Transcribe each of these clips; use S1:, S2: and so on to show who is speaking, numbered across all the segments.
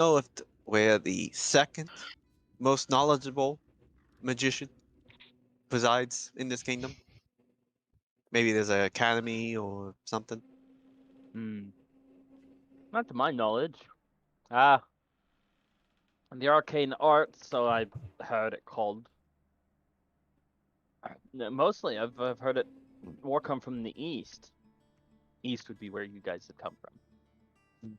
S1: know if where the second most knowledgeable magician presides in this kingdom. Maybe there's an academy or something.
S2: Hmm. Not to my knowledge. Ah, the arcane arts, so I heard it called. Mostly, I've heard it more come from the east. East would be where you guys have come from.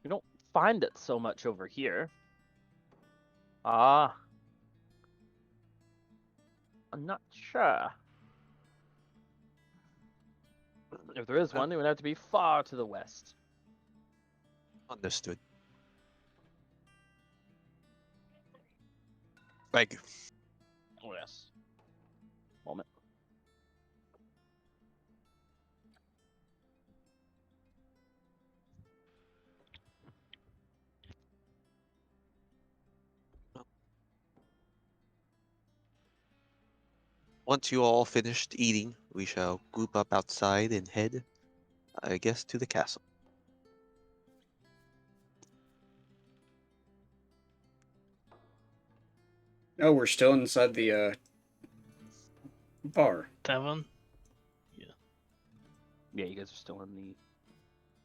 S2: You don't find it so much over here. Ah, I'm not sure. If there is one, it would have to be far to the west.
S1: Understood. Thank you.
S2: Oh, yes. Moment.
S1: Once you all finished eating, we shall group up outside and head, I guess, to the castle.
S3: Oh, we're still inside the bar.
S4: Tavern.
S2: Yeah, you guys are still in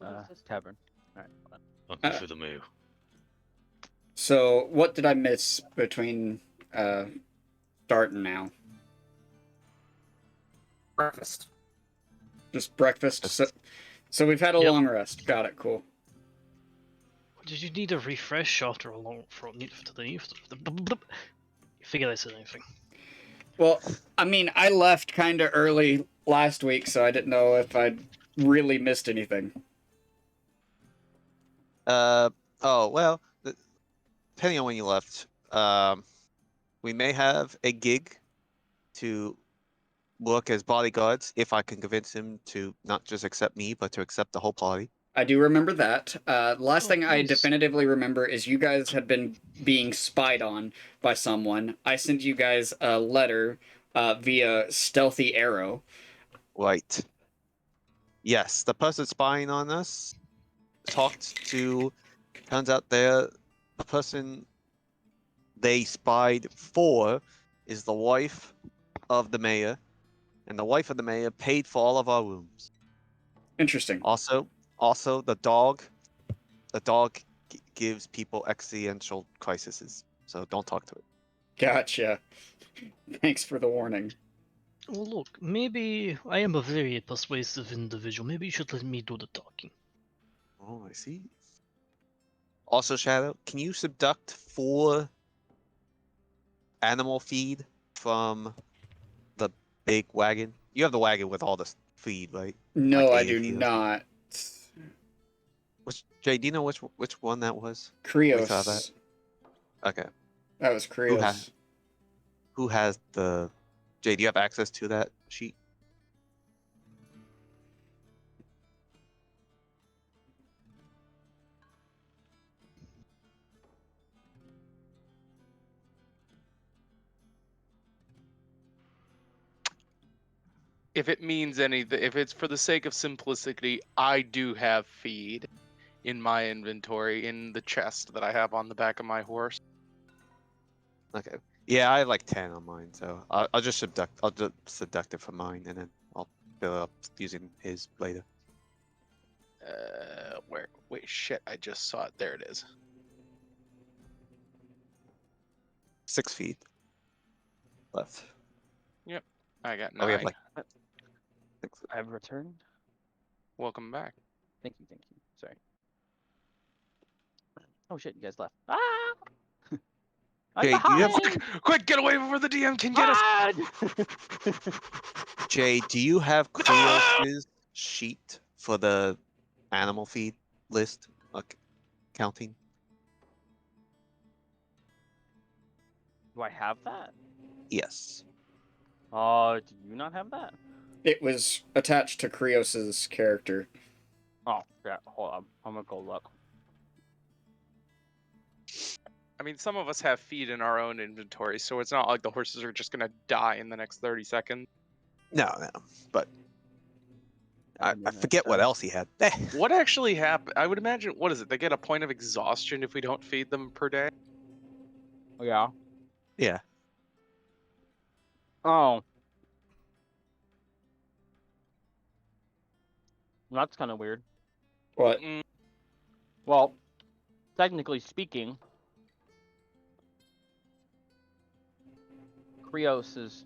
S2: the tavern. All right. Hold on.
S5: Looking for the moo.
S3: So, what did I miss between start and now?
S6: Breakfast.
S3: Just breakfast. So we've had a
S4: Yep.
S3: long rest. Got it. Cool.
S4: Did you need a refresh after a long You figure I said anything.
S3: Well, I mean, I left kind of early last week, so I didn't know if I'd really missed anything.
S1: Oh, well, depending on when you left, we may have a gig to work as bodyguards if I can convince him to not just accept me, but to accept the whole party.
S3: I do remember that. Last
S4: Oh,
S3: thing I
S4: nice.
S3: definitively remember is you guys had been being spied on by someone. I sent you guys a letter via Stealthy Arrow.
S1: Right. Yes, the person spying on us talked to. Turns out the person they spied for is the wife of the mayor, and the wife of the mayor paid for all of our rooms.
S3: Interesting.
S1: Also, the dog. The dog gives people existential crises, so don't talk to it.
S3: Gotcha. Thanks for the warning.
S4: Well, look, maybe I am a very persuasive individual. Maybe you should let me do the talking.
S1: Oh, I see. Also, Shadow, can you subduct 4 animal feed from the big wagon? You have the wagon with all the feed, right?
S3: No,
S1: Like
S3: I
S1: 80
S3: do
S1: feet or something.
S3: not.
S1: Jay, do you know which one that was?
S3: Krios.
S1: saw that. Okay.
S3: That was Krios.
S1: Who has the? Jay, do you have access to that sheet?
S7: If it means anything, if it's for the sake of simplicity, I do have feed in my inventory in the chest that I have on the back of my horse.
S1: Okay. Yeah, I have like 10 on mine, so I'll just subduct. I'll just subduct it from mine, and then I'll fill it up using his later.
S7: Where? Wait, shit! I just saw it. There it is.
S1: 6 feet left.
S7: I got 9.
S1: Oh, we have like.
S2: I've returned.
S7: Welcome back.
S2: Thank you. Sorry. Oh shit! You guys left. Ah! I'm
S1: Jay, do you have
S2: behind!
S7: Quick, get away before the DM can get us!
S1: Jay, do you have Cleos's sheet for the animal feed list counting?
S2: Do I have that?
S1: Yes.
S2: Do you not have that?
S3: It was attached to Krios's character.
S2: Oh, yeah. Hold on. I'm gonna go look.
S7: I mean, some of us have feed in our own inventory, so it's not like the horses are just gonna die in the next 30 seconds.
S1: No, but I forget what else he had.
S7: What actually happened? I would imagine. What is it? They get a point of exhaustion if we don't feed them per day.
S2: Yeah.
S1: Yeah.
S2: Oh. That's kind of weird.
S3: What?
S7: Mm,
S2: Well, technically speaking, Krios is.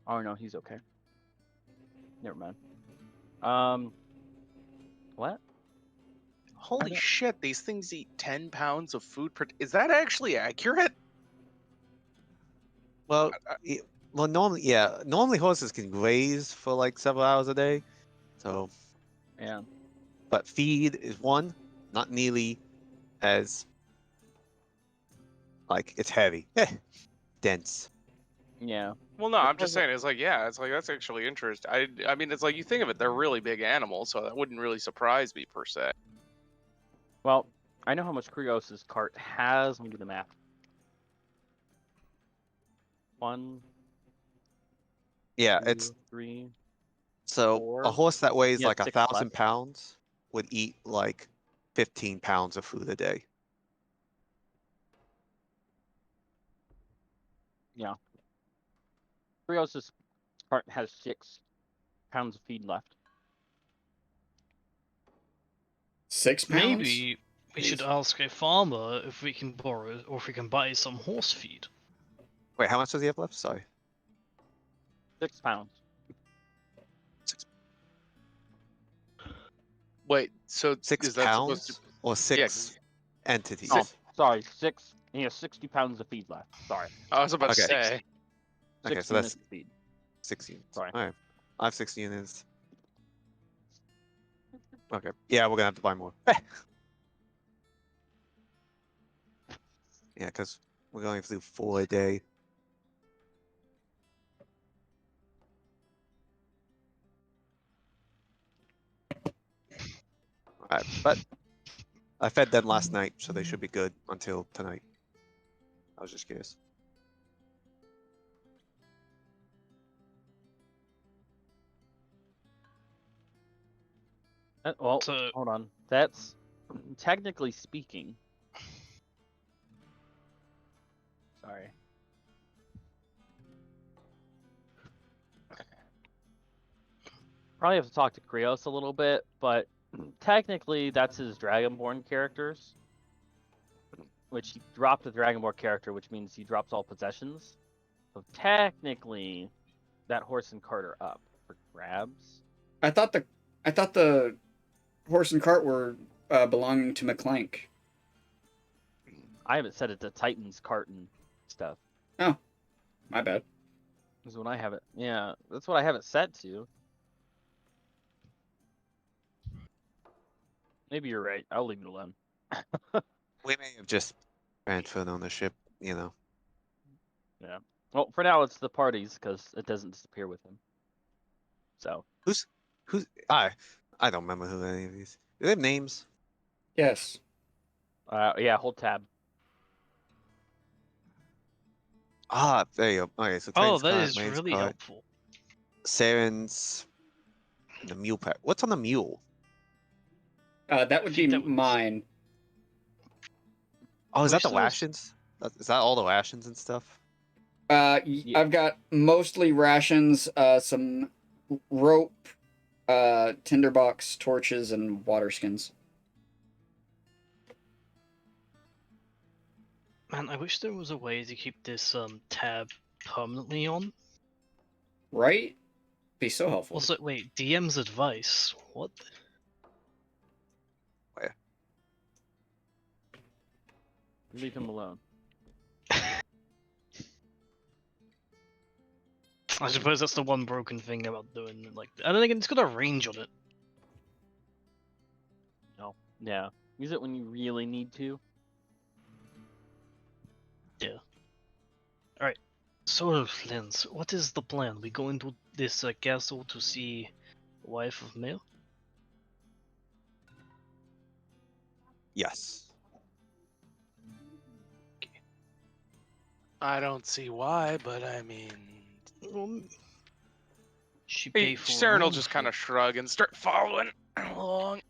S2: Oh no, he's okay. Never mind. What?
S7: Holy
S2: don't-
S7: shit! These things eat 10 pounds of food per. Is that actually accurate?
S1: Well, well, normally horses can graze for like several hours a day. So,
S2: Yeah.
S1: but feed is one, not nearly as like it's heavy, dense.
S2: Yeah.
S7: Well, no,
S2: It
S7: I'm just
S2: doesn't-
S7: saying. It's like, yeah, it's like that's actually interesting. I mean, it's like you think of it, they're really big animals, so that wouldn't really surprise me per se.
S2: Well, I know how much Krios's cart has. Let me do the math. 1,
S1: Yeah,
S2: 2,
S1: it's
S2: 3.
S1: so a
S2: four.
S1: horse that weighs
S2: Yeah,
S1: like
S2: 6
S1: 1,000
S2: left.
S1: pounds would eat like 15 pounds of food a day.
S2: Yeah. Krios's cart has 6 pounds of feed left.
S3: 6 pounds?
S4: Maybe we should
S3: Jeez.
S4: ask a farmer if we can borrow or if we can buy some horse feed.
S1: Wait, how much does he have left? Sorry.
S2: 6 pounds.
S7: Wait, so
S1: 6
S7: is that supposed to?
S1: pounds or 6 entities?
S2: Oh, sorry, 6. He has 60 pounds of feed left. Sorry.
S7: I was about to
S1: Okay.
S7: say.
S2: 6
S1: Okay, so
S2: units
S1: that's
S2: of feed.
S1: 6 units.
S2: Sorry.
S1: All right, I have 6 units. Okay, yeah, we're gonna have to buy more. Yeah, because we're going to do 4 a day. Alright, but I fed them last night, so they should be good until tonight. I was just curious.
S2: Well,
S4: So-
S2: hold on. That's technically speaking. Sorry. Probably have to talk to Krios a little bit, but technically that's his Dragonborn characters. Which he dropped a Dragonborn character, which means he drops all possessions. So technically, that horse and cart are up for grabs.
S3: I thought the horse and cart were belonging to McClank.
S2: I haven't set it to Titan's cart and stuff.
S3: My bad.
S2: This is what I have it. Yeah, that's what I have it set to. Maybe you're right. I'll leave it alone.
S1: We may have just transferred ownership, you know.
S2: Well, for now it's the party's because it doesn't disappear with him. So
S1: Who's I don't remember who any of these. Do they have names?
S3: Yes.
S2: yeah, hold tab.
S1: Ah, there you go. Okay, so
S4: Oh,
S1: Titan's
S4: that
S1: cart,
S4: is
S1: Main's
S4: really
S1: cart,
S4: helpful.
S1: Saren's, and the mule pack. What's on the mule?
S3: That would be
S4: think that was-
S3: mine.
S1: Oh, is that the
S4: Which those-
S1: rations? Is that all the rations and stuff?
S2: Yeah.
S3: I've got mostly rations, some rope, tinderbox, torches, and water skins.
S4: Man, I wish there was a way to keep this tab permanently on.
S3: Right? Be so helpful.
S4: Also, wait, DM's advice. What?
S2: Leave him alone.
S4: I suppose that's the one broken thing about doing it like that. And then again, it's got a range on it.
S2: No. Yeah. Use it when you really need to.
S4: So, Lens, what is the plan? We go into this castle to see the wife of Mayo?
S1: Yes.
S7: I don't see why, but I mean,
S4: she pay for
S7: Saren will
S4: room
S7: just
S4: for-
S7: kind of shrug and start following along.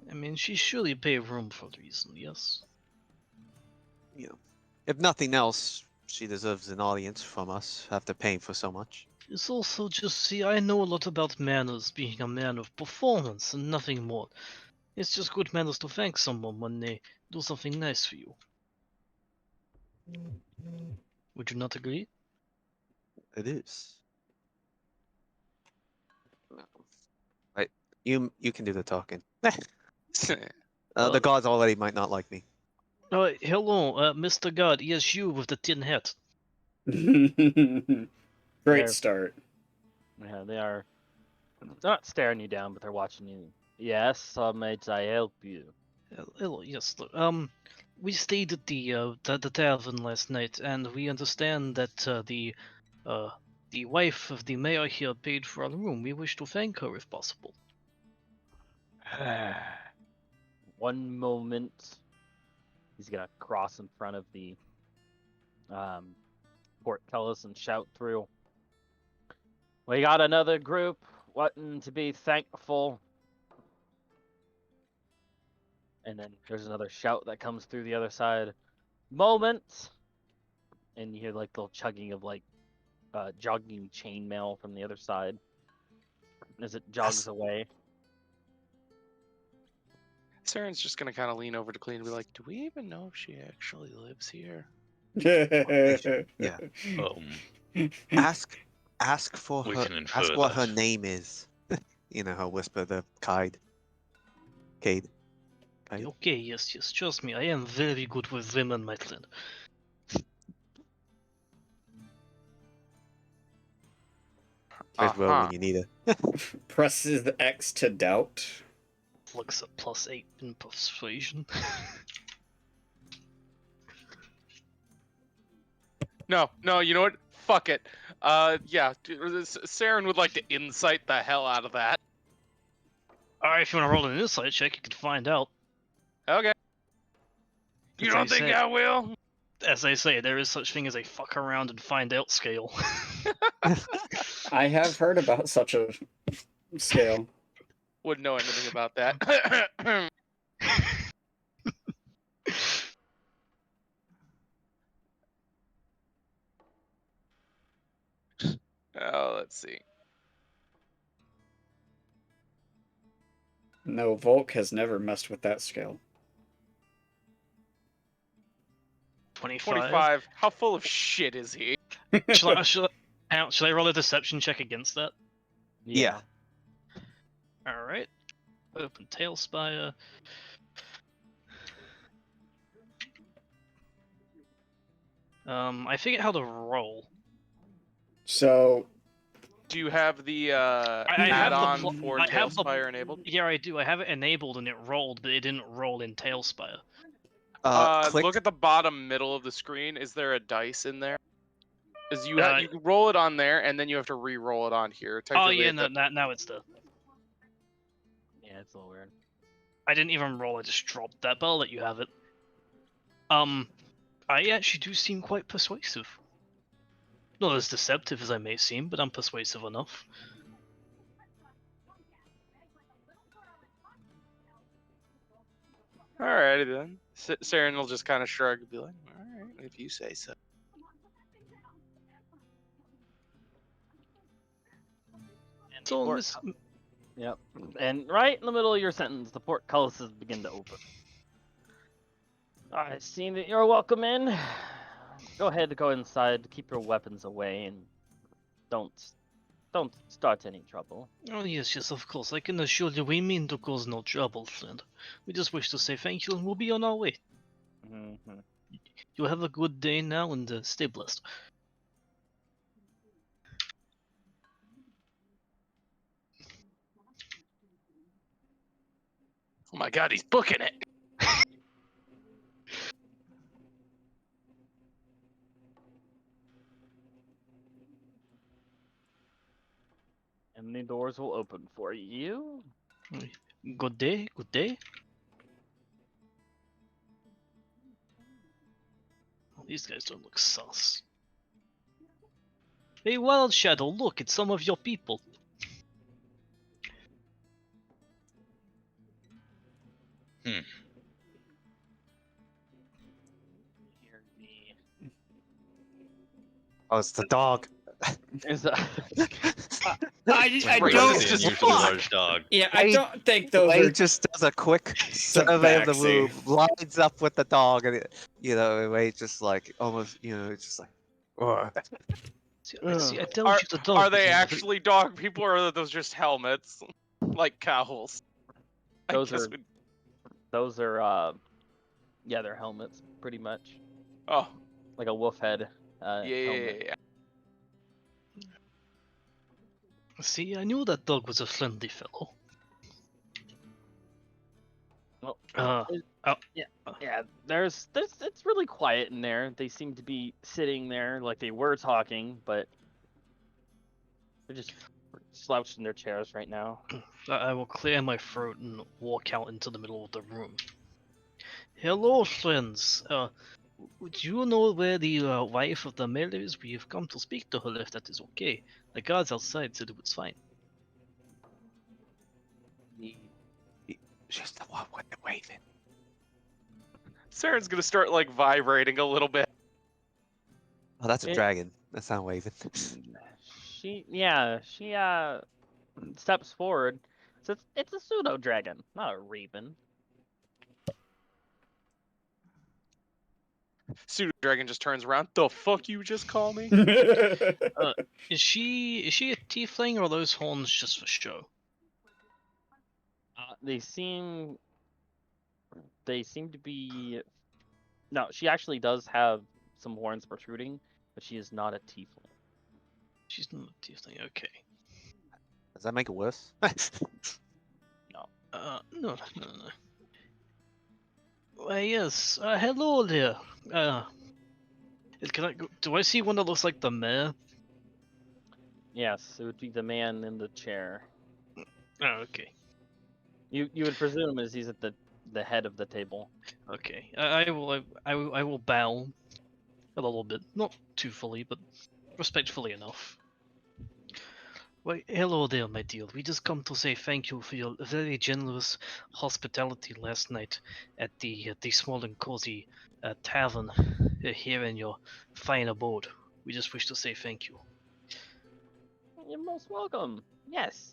S4: I mean, she surely pay room for the reason, yes?
S1: You know, if nothing else, she deserves an audience from us after paying for so much.
S4: It's also just, see, I know a lot about manners, being a man of performance and nothing more. It's just good manners to thank someone when they do something nice for you. Would you not agree?
S1: It is. Right, you can do the talking. The gods already might not like me.
S4: Hello, Mr. God, yes, you with the tin hat.
S3: Great
S2: There.
S3: start.
S2: Yeah, they're not staring you down, but they're watching you. Yes, might I help you?
S4: Hello, yes, look, we stayed at the tavern last night, and we understand that the wife of the mayor here paid for our room. We wish to thank her if possible.
S2: One moment. He's gonna cross in front of the portcullis and shout through. We got another group wanting to be thankful. And then there's another shout that comes through the other side. Moment. And you hear like the chugging of like jogging chainmail from the other side as it jogs
S1: Yes.
S2: away.
S7: Saren's just gonna kind of lean over to Clean and be like, "Do we even know if she actually lives here?"
S1: Yeah.
S5: Um,
S1: Ask for
S5: We
S1: her.
S5: can infer
S1: Ask what her
S5: that.
S1: name is. You know, her whisper the Cade. Cade. Cade.
S4: Okay, yes, trust me, I am very good with women, my friend.
S1: Red roll when you need her.
S3: Presses the X to doubt.
S4: Looks at +8 in persuasion.
S7: No, you know what? Fuck it. Yeah, Saren would like to insight the hell out of that.
S4: Alright, if you want to roll an insight check, you can find out.
S7: Okay. You
S4: As
S7: don't
S4: they
S7: think
S4: say-
S7: I will?
S4: As they say, there is such thing as a fuck around and find out scale.
S3: I have heard about such a scale.
S7: Wouldn't know anything about that. Oh, let's see.
S3: No, Volk has never messed with that scale.
S4: 25.
S7: 25. How full of shit is he?
S4: Should I roll a deception check against that?
S1: Yeah.
S4: Alright. Open Tailspire. I forget how to roll.
S3: So,
S7: Do you have the
S4: have the
S7: add-on
S4: pl-
S7: for
S4: I have the-
S7: Tailspire enabled?
S4: Yeah, I do. I have it enabled and it rolled, but it didn't roll in Tailspire.
S1: Click.
S7: Look at the bottom middle of the screen. Is there a dice in there? Because you
S4: Uh,
S7: you can roll it on there, and then you have to re-roll it on here.
S4: Oh
S7: Technically,
S4: yeah,
S7: it's
S4: no, now it's the.
S2: Yeah, it's a little weird.
S4: I didn't even roll. I just dropped that, but I'll let you have it. I actually do seem quite persuasive. Not as deceptive as I may seem, but I'm persuasive enough.
S7: Alrighty then. Saren will just kind of shrug and be like, "Alright, if you say so."
S2: And the
S4: So,
S2: port-
S4: Miss,
S2: Yep. And right in the middle of your sentence, the portcullises begin to open. I see that you're welcome in. Go ahead, go inside, keep your weapons away, and don't start any trouble.
S4: oh yes, of course. I can assure you, we mean to cause no trouble, friend. We just wish to say thank you, and we'll be on our way.
S2: Mm-hmm.
S4: You have a good day now, and stay blessed.
S7: Oh my god, he's booking it!
S2: And the doors will open for you.
S4: Good day, good day. Oh, these guys don't look sus. Hey, Wild Shadow, look, it's some of your people.
S2: Hear the-
S1: Oh, it's the dog.
S2: Is a-
S3: I
S5: Right,
S3: don't.
S5: it's the unusually large dog.
S3: Yeah, I
S1: Wade-
S3: don't think those
S1: Wade
S3: are.
S1: just does a quick survey of the room,
S3: backseat.
S1: lines up with the dog, and Wade just like almost, it's just like, "Ugh."
S4: See, I told
S7: Are
S4: you the dog.
S7: are they
S4: was
S7: actually dog people, or are those just helmets, like cowls? I
S2: Those
S7: guess
S2: are-
S7: we'd-
S2: Those are, yeah, they're helmets, pretty much.
S7: Oh,
S2: Like a wolf head
S7: yeah.
S2: helmet.
S4: See, I knew that dog was a friendly fellow.
S2: Well, Yeah, it's really quiet in there. They seem to be sitting there like they were talking, but they're just slouched in their chairs right now.
S4: I will clear my throat and walk out into the middle of the room. Hello, friends. Would you know where the wife of the mayor is? We have come to speak to her if that is okay. The guards outside said it was fine.
S1: She's the one with the waving.
S7: Saren's gonna start like vibrating a little bit.
S1: Oh, that's a
S2: It-
S1: dragon. That's not waving.
S2: She steps forward. So it's a pseudo dragon, not a raven.
S7: Pseudo dragon just turns around. The fuck you just call me?
S4: Is she a tiefling, or are those horns just for show?
S2: They seem to be. No, she actually does have some horns protruding, but she is not a tiefling.
S4: She's not a tiefling. Okay.
S1: Does that make it worse?
S4: No. Why, yes. Hello there. Can I go? Do I see one that looks like the mayor?
S2: Yes, it would be the man in the chair.
S4: Oh, okay.
S2: You would presume as he's at the head of the table.
S4: Okay. I will bow a little bit, not too fully, but respectfully enough. Well, hello there, my dear. We just come to say thank you for your very generous hospitality last night at the small and cozy tavern here in your fine abode. We just wish to say thank you.
S2: You're most welcome. Yes.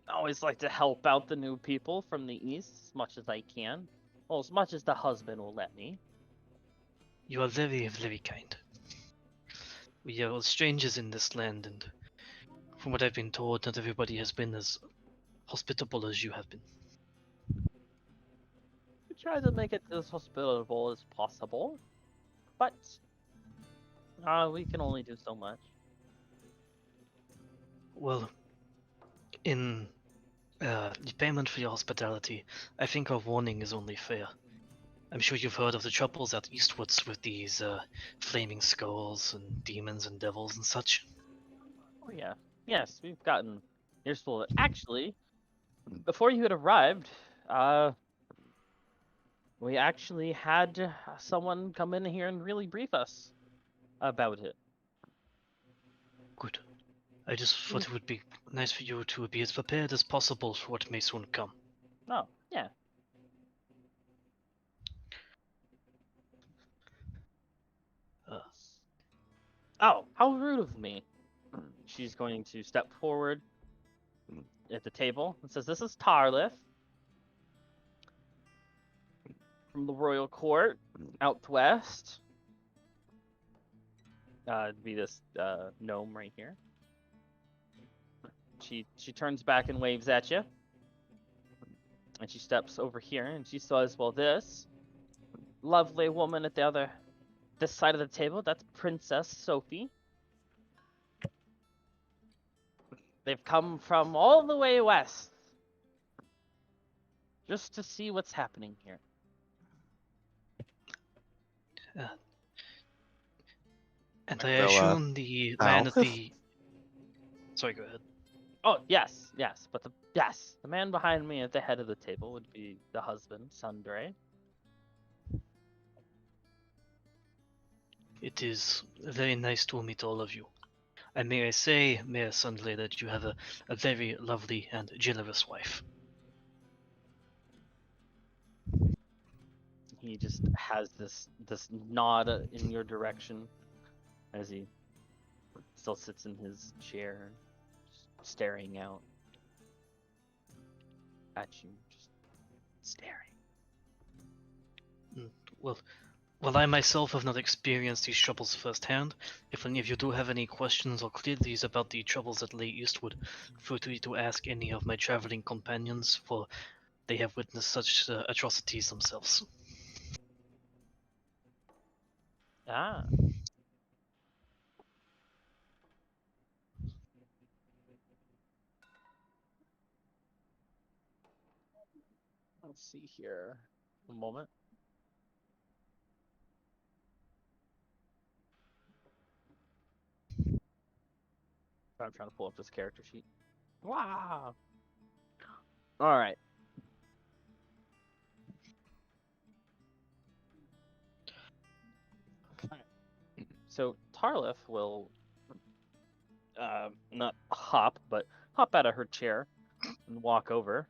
S2: I always like to help out the new people from the east as much as I can. Well, as much as the husband will let me.
S4: You are very, very kind. We are all strangers in this land, and from what I've been told, not everybody has been as hospitable as you have been.
S2: We try to make it as hospitable as possible, but we can only do so much.
S4: Well, in payment for your hospitality, I think our warning is only fair. I'm sure you've heard of the troubles out eastwards with these flaming skulls and demons and devils and such.
S2: Oh yeah. Yes, we've gotten ears full of it. Actually, before you had arrived, we actually had someone come in here and really brief us about it.
S4: Good. I just thought it would be nice for you to be as prepared as possible for what may soon come.
S2: Oh, yeah. Oh, how rude of me. She's going to step forward at the table and says, "This is Tarlith from the royal court out west." It'd be this gnome right here. She turns back and waves at you. And she steps over here and she says, "Well, this lovely woman at this side of the table, that's Princess Sophie. They've come from all the way west just to see what's happening here."
S4: And I
S1: So,
S4: assume the man at the... Sorry, go ahead.
S2: Oh, yes, but the man behind me at the head of the table would be the husband, Sundre.
S4: It is very nice to meet all of you. And may I say, Mayor Sundley, that you have a very lovely and generous wife.
S2: he just has this nod in your direction as he still sits in his chair, just staring out at you, just staring.
S4: Well, I myself have not experienced these troubles firsthand. If any of you do have any questions or queries about the troubles that lay eastward, feel free to ask any of my traveling companions, for they have witnessed such atrocities themselves.
S2: Ah. Let's see here. A moment. I'm trying to pull up this character sheet. Wow. All right. So Tarlith will not hop, but hop out of her chair and walk over.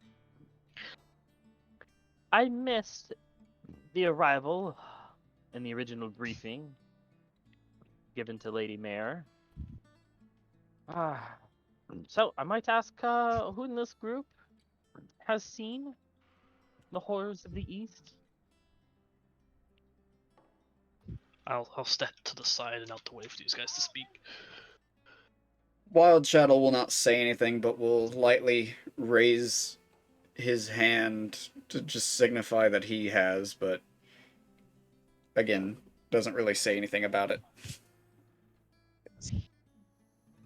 S2: I missed the arrival in the original briefing given to Lady Mayor. So I might ask who in this group has seen the horrors of the East?
S4: I'll step to the side and out the way for these guys to speak.
S3: Wild Shadow will not say anything, but will lightly raise his hand to just signify that he has, but again, doesn't really say anything about it.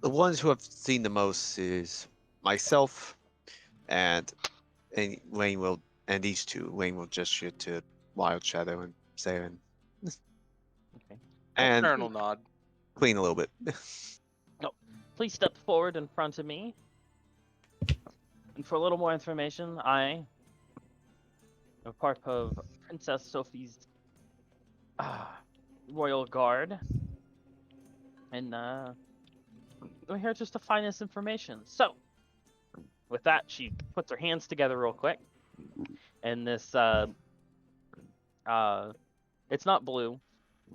S1: The ones who have seen the most is myself, and Wayne will, and these two. Wayne will gesture to Wild Shadow and Saren,
S2: Okay.
S1: and
S7: Colonel nod.
S1: clean a little bit.
S2: Please step forward in front of me. And for a little more information, I am part of Princess Sophie's royal guard. And we're here just to find this information. So, with that, she puts her hands together real quick. And this, it's not blue.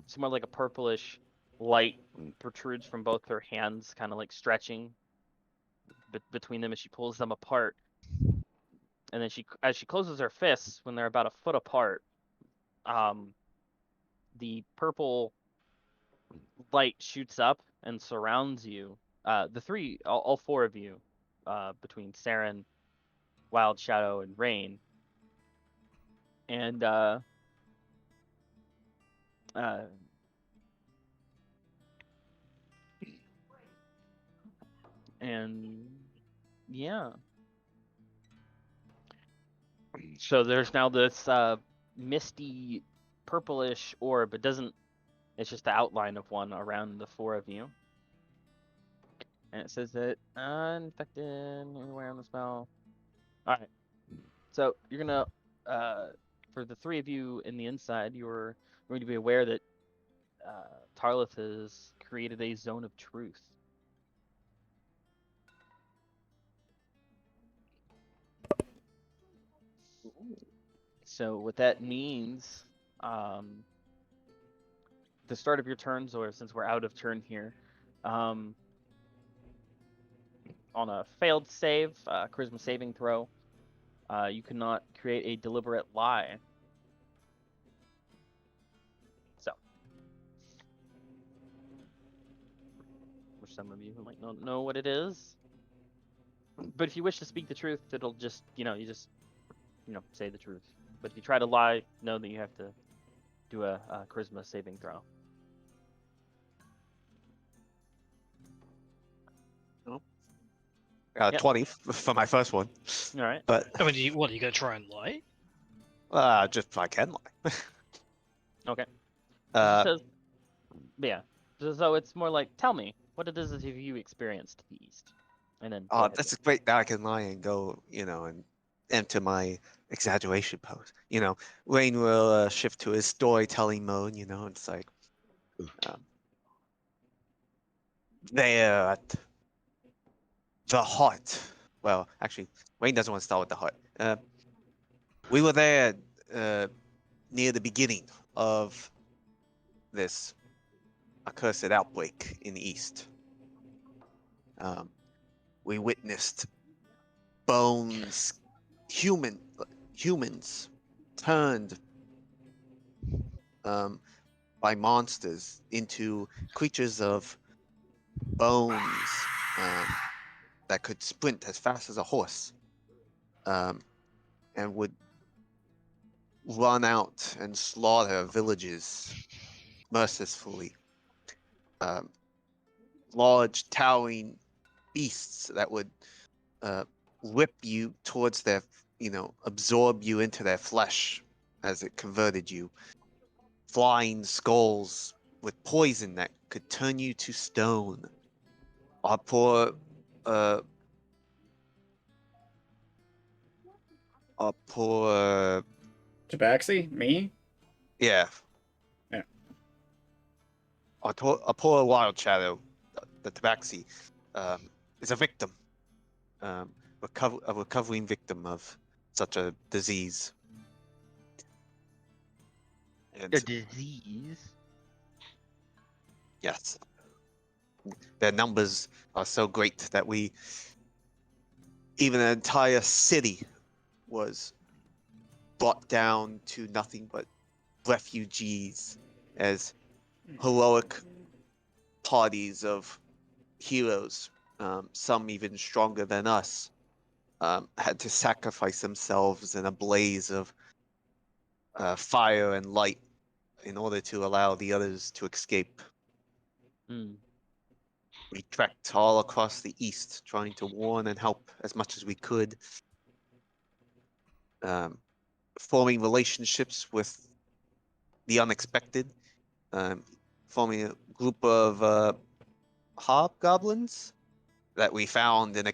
S2: It's more like a purplish light protrudes from both her hands, kind of like stretching between them as she pulls them apart. And then as she closes her fists, when they're about a foot apart, the purple light shoots up and surrounds you. All four of you, between Saren, Wild Shadow, and Rain. And yeah. So there's now this misty purplish orb. It's just the outline of one around the four of you. And it says that uninfected anywhere on the spell. Alright. So you're gonna for the three of you in the inside, you're going to be aware that Tarlith has created a zone of truth. So what that means, the start of your turns, or since we're out of turn here, on a failed save, charisma saving throw, you cannot create a deliberate lie. So, for some of you who might not know what it is, but if you wish to speak the truth, it'll just, say the truth. But if you try to lie, know that you have to do a charisma saving throw. Yep.
S1: 20 for my first one.
S2: All right.
S1: But
S4: I mean, what are you gonna try and lie?
S1: just if I can lie.
S2: Okay.
S1: Uh,
S2: Says, yeah. So it's more like, tell me what it is that you experienced to the east, and then. go
S1: oh,
S2: ahead.
S1: that's great that I can lie and go, and enter my exaggeration pose. Wayne will shift to his storytelling mode. It's like there at the hut. Well, actually, Wayne doesn't want to start with the hut. We were there near the beginning of this accursed outbreak in the east. We witnessed bones, humans turned by monsters into creatures of bones that could sprint as fast as a horse, and would run out and slaughter villages mercifully. Um, Large towering beasts that would whip you towards their, absorb you into their flesh as it converted you. Flying skulls with poison that could turn you to stone. Our poor, uh, our poor,
S3: Tabaxi? Me?
S1: yeah.
S3: Yeah.
S1: Our poor wild shadow, the Tabaxi, is a victim, a recovering victim of such a disease. And
S2: A disease.
S1: yes, their numbers are so great that even an entire city was brought down to nothing but refugees as heroic parties of heroes, some even stronger than us, had to sacrifice themselves in a blaze of fire and light in order to allow the others to escape.
S2: Hmm.
S1: We trekked all across the east, trying to warn and help as much as we could, um, forming relationships with the unexpected, um, forming a group of hobgoblins that we found in a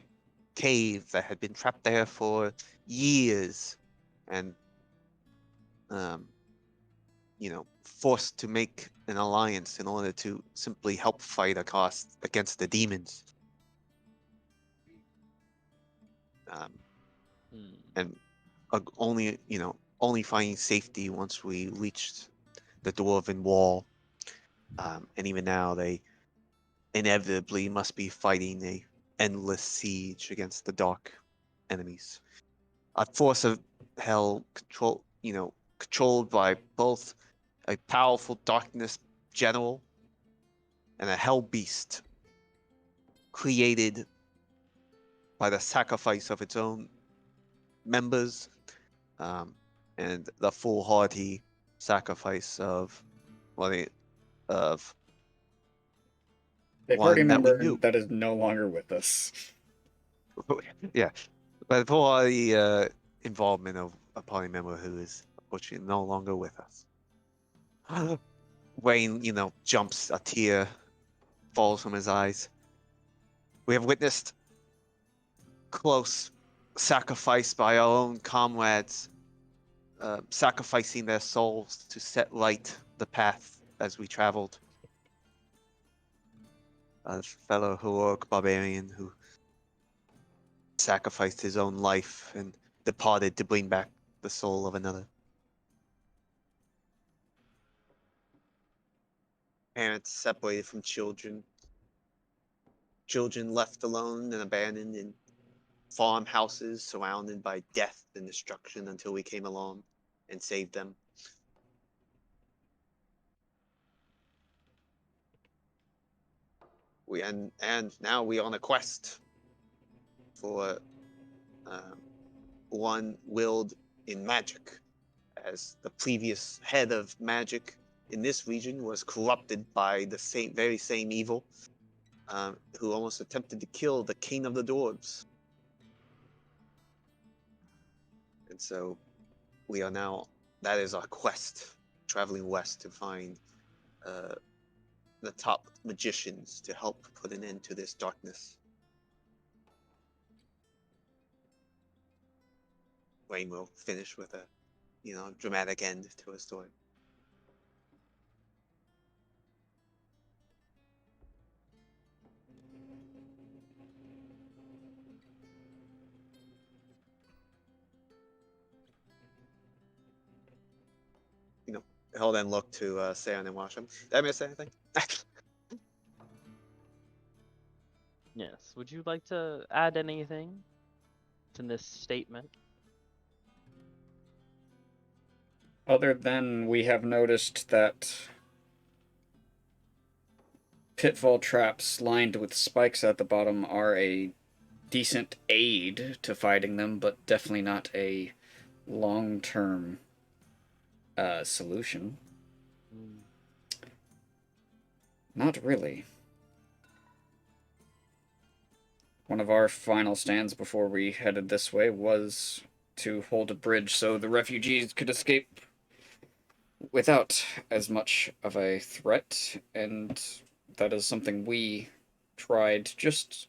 S1: cave that had been trapped there for years, and um, forced to make an alliance in order to simply help fight against the demons. Um,
S2: Hmm.
S1: and only finding safety once we reached the dwarven wall. And even now, they inevitably must be fighting a endless siege against the dark enemies. A force of hell controlled by both a powerful darkness general and a hell beast created by the sacrifice of its own members, um, and the foolhardy sacrifice of of
S3: A party
S1: one that we
S3: member
S1: knew.
S3: that is no longer with us.
S1: Yeah, but foolhardy involvement of a party member who is unfortunately no longer with us. Wayne, jumps, a tear falls from his eyes. We have witnessed close sacrifice by our own comrades, sacrificing their souls to set light the path as we traveled. A fellow heroic barbarian who sacrificed his own life and departed to bring back the soul of another. Parents separated from children. Children left alone and abandoned in farmhouses surrounded by death and destruction until we came along and saved them. And now we are on a quest for one willed in magic, as the previous head of magic in this region was corrupted by the very same evil, who almost attempted to kill the king of the dwarves. And so we are now, that is our quest, traveling west to find the top magicians to help put an end to this darkness. Wayne will finish with a, dramatic end to a story. he'll then look to Seon and Washam. Did I miss anything?
S2: Yes. Would you like to add anything to this statement?
S3: Other than we have noticed that pitfall traps lined with spikes at the bottom are a decent aid to fighting them, but definitely not a long-term solution.
S2: Hmm.
S3: Not really. One of our final stands before we headed this way was to hold a bridge so the refugees could escape without as much of a threat, and that is something we tried just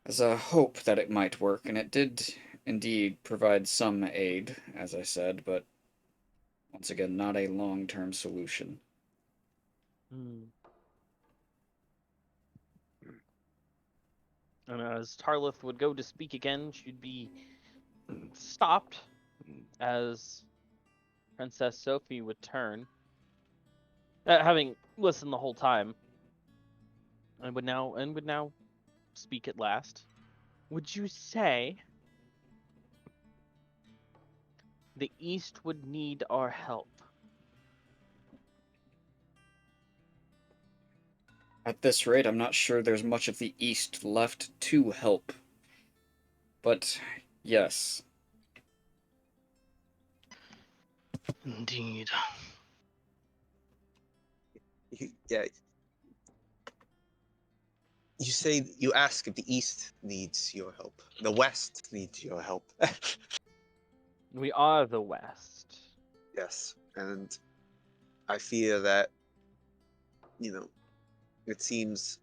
S3: as a hope that it might work, and it did indeed provide some aid, as I said, but once again, not a long-term solution.
S2: Hmm. And as Tarlith would go to speak again, she'd be stopped as Princess Sophie would turn, having listened the whole time, and would now speak at last. Would you say the East would need our help?
S3: At this rate, I'm not sure there's much of the East left to help. But, yes.
S4: Indeed.
S1: Yeah. You say you ask if the East needs your help. The West needs your help.
S2: We are the West.
S1: Yes, and I fear that it seems,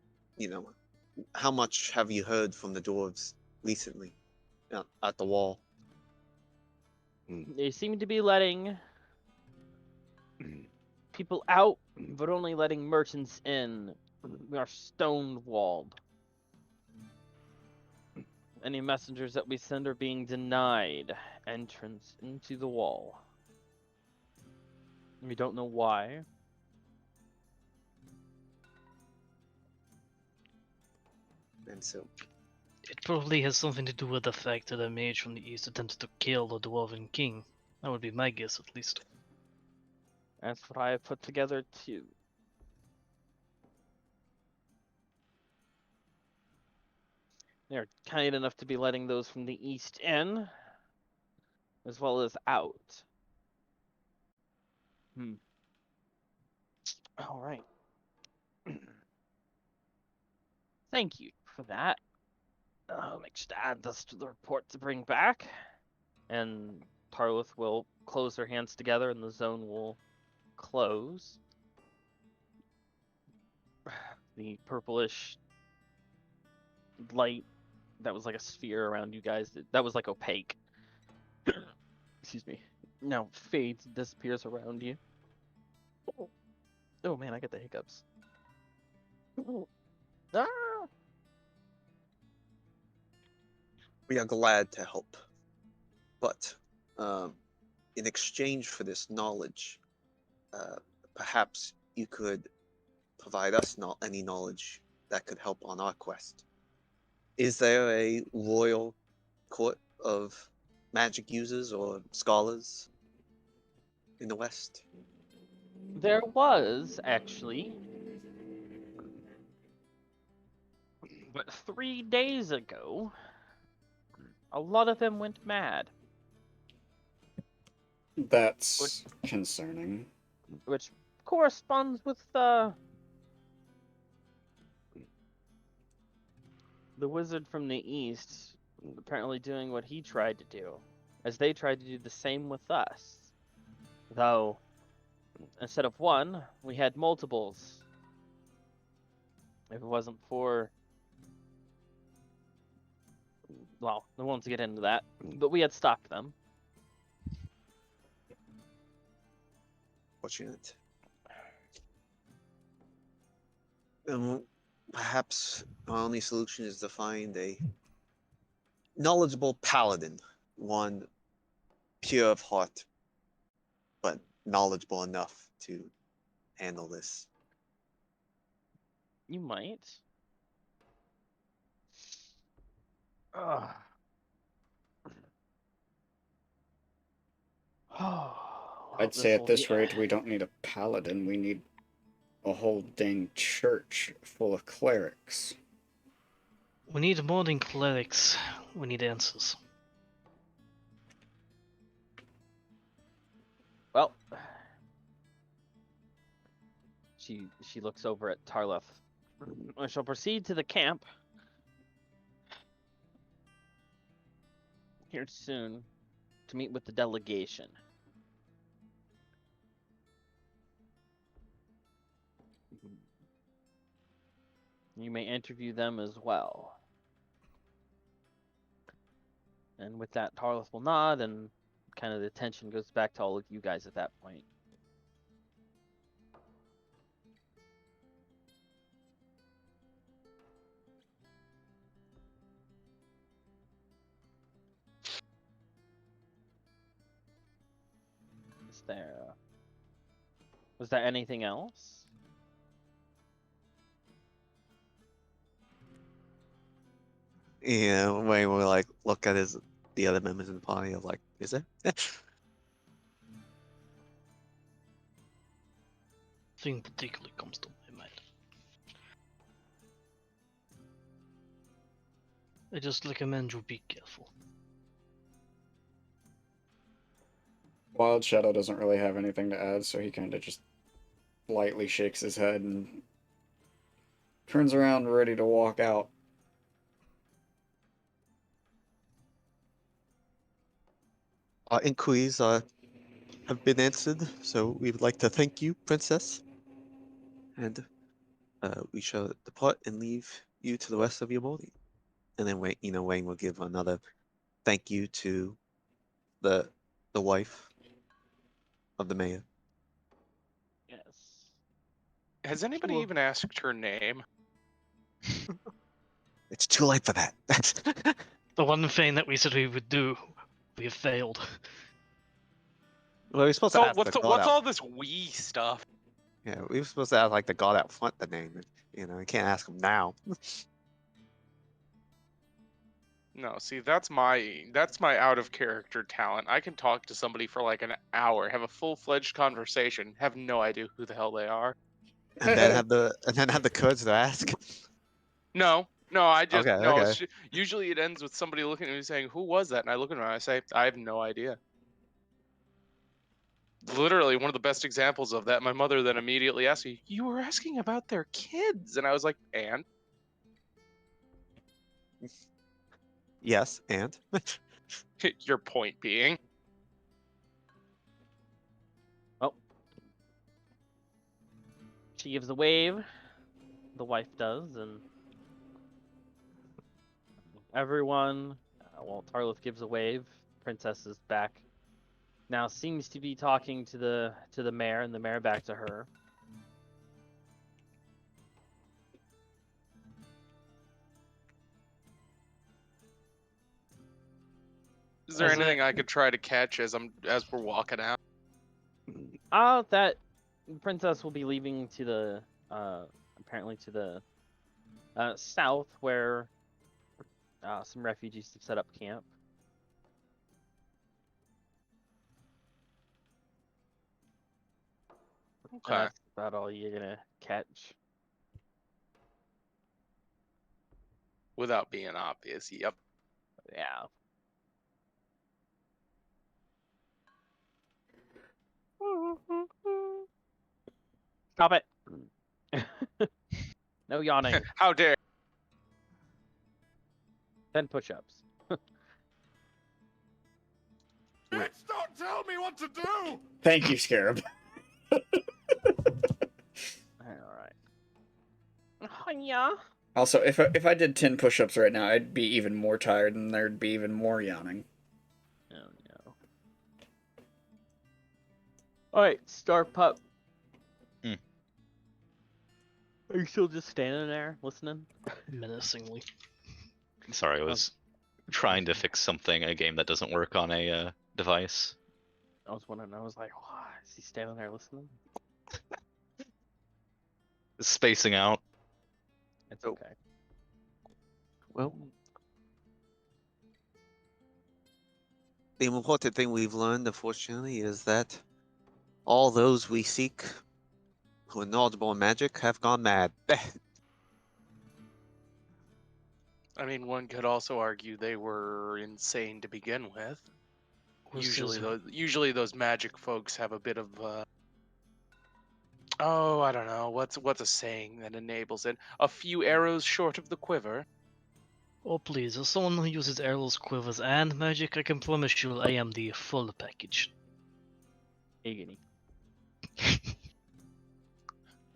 S1: how much have you heard from the dwarves recently at the wall?
S2: They seem to be letting people out, but only letting merchants in. We are stone-walled. Any messengers that we send are being denied entrance into the wall. We don't know why.
S1: And so,
S4: It probably has something to do with the fact that a mage from the east attempted to kill the Dwarven King. That would be my guess, at least.
S2: That's what I have put together too. They're kind enough to be letting those from the east in, as well as out. All right. Thank you for that. I'll make sure to add this to the report to bring back. And Tarlith will close her hands together and the zone will close. The purplish light that was like a sphere around you guys, that was like opaque. Excuse me. Now fades, disappears around you. Oh man, I get the hiccups. Ah!
S1: we are glad to help, but in exchange for this knowledge, perhaps you could provide us any knowledge that could help on our quest. Is there a royal court of magic users or scholars in the West?
S2: There was, actually. But 3 days ago, a lot of them went mad.
S3: That's concerning.
S2: Which corresponds with the wizard from the east apparently doing what he tried to do, as they tried to do the same with us. Though, instead of one, we had multiples. If it wasn't for... Well, I won't get into that, but we had stopped them.
S1: Fortunate. Perhaps our only solution is to find a knowledgeable paladin, one pure of heart, but knowledgeable enough to handle this.
S2: You might. Ugh.
S3: I'd say at this rate we don't need a paladin, we need a whole dang church full of clerics.
S4: We need more than clerics. We need answers.
S2: Well, she looks over at Tarleth. I shall proceed to the camp here soon to meet with the delegation. You may interview them as well. And with that, Tarleth will nod, and kind of the attention goes back to all of you guys at that point. Was there anything else?
S1: Yeah, Wayne will like look at the other members of the party of like, is there?
S4: Nothing particularly comes to my mind. I just recommend you be careful.
S3: Wild Shadow doesn't really have anything to add, so he kind of just lightly shakes his head and turns around ready to walk out.
S1: Our inquiries have been answered, so we would like to thank you, Princess. And we shall depart and leave you to the rest of your morning. And then Wayne will give another thank you to the wife of the mayor.
S2: Yes.
S7: Has anybody
S4: Sure.
S7: even asked her name?
S1: It's too late for that.
S4: The one thing that we said we would do, we have failed.
S1: Well, we're supposed to
S7: So
S1: ask the god
S7: what's
S1: out.
S7: all this wee stuff?
S1: Yeah, we were supposed to ask like the god out front the name. You can't ask him now.
S7: No, see, that's my out of character talent. I can talk to somebody for like an hour, have a full-fledged conversation, have no idea who the hell they are.
S1: And then have the courage to ask.
S7: No, I just
S1: Okay,
S7: no.
S1: okay.
S7: Usually it ends with somebody looking at me saying, "Who was that?" And I look at them and I say, "I have no idea." Literally, one of the best examples of that. My mother then immediately asked me, "You were asking about their kids," and I was like, "And?"
S1: Yes, and
S7: Your point being,
S2: She gives a wave. The wife does, and everyone. Well, Tarleth gives a wave. Princess is back. Now seems to be talking to the mayor, and the mayor back to her.
S7: is there
S4: As
S7: anything I could try to catch as we're walking out?
S2: That princess will be leaving to the apparently to the south, where some refugees have set up camp. And
S7: Okay.
S2: that's about all you're gonna catch.
S7: Without being obvious, yep.
S2: Yeah. Stop it. No yawning.
S7: How dare!
S2: 10 push-ups.
S5: Bitch, don't tell me what to do!
S3: Thank you, Scarab.
S2: Alright. Yeah.
S3: Also, if I did 10 push-ups right now, I'd be even more tired and there'd be even more yawning.
S2: Oh no. Alright, Star Pup.
S6: Hmm.
S2: Are you still just standing there listening?
S4: Menacingly.
S6: Sorry, I was trying to fix something in a game that doesn't work on a device.
S2: I was wondering. I was like, why is he standing there listening?
S6: Spacing out.
S2: It's
S1: Oh.
S2: okay.
S1: Well, the important thing we've learned, unfortunately, is that all those we seek who are knowledgeable in magic have gone mad.
S7: I mean, one could also argue they were insane to begin with.
S4: Was
S7: Usually those magic folks have a bit of oh, I don't know. What's a saying that enables it? A few arrows short of the quiver.
S4: Oh please, as someone who uses arrows, quivers, and magic, I can promise you I am the full package.
S2: Agony.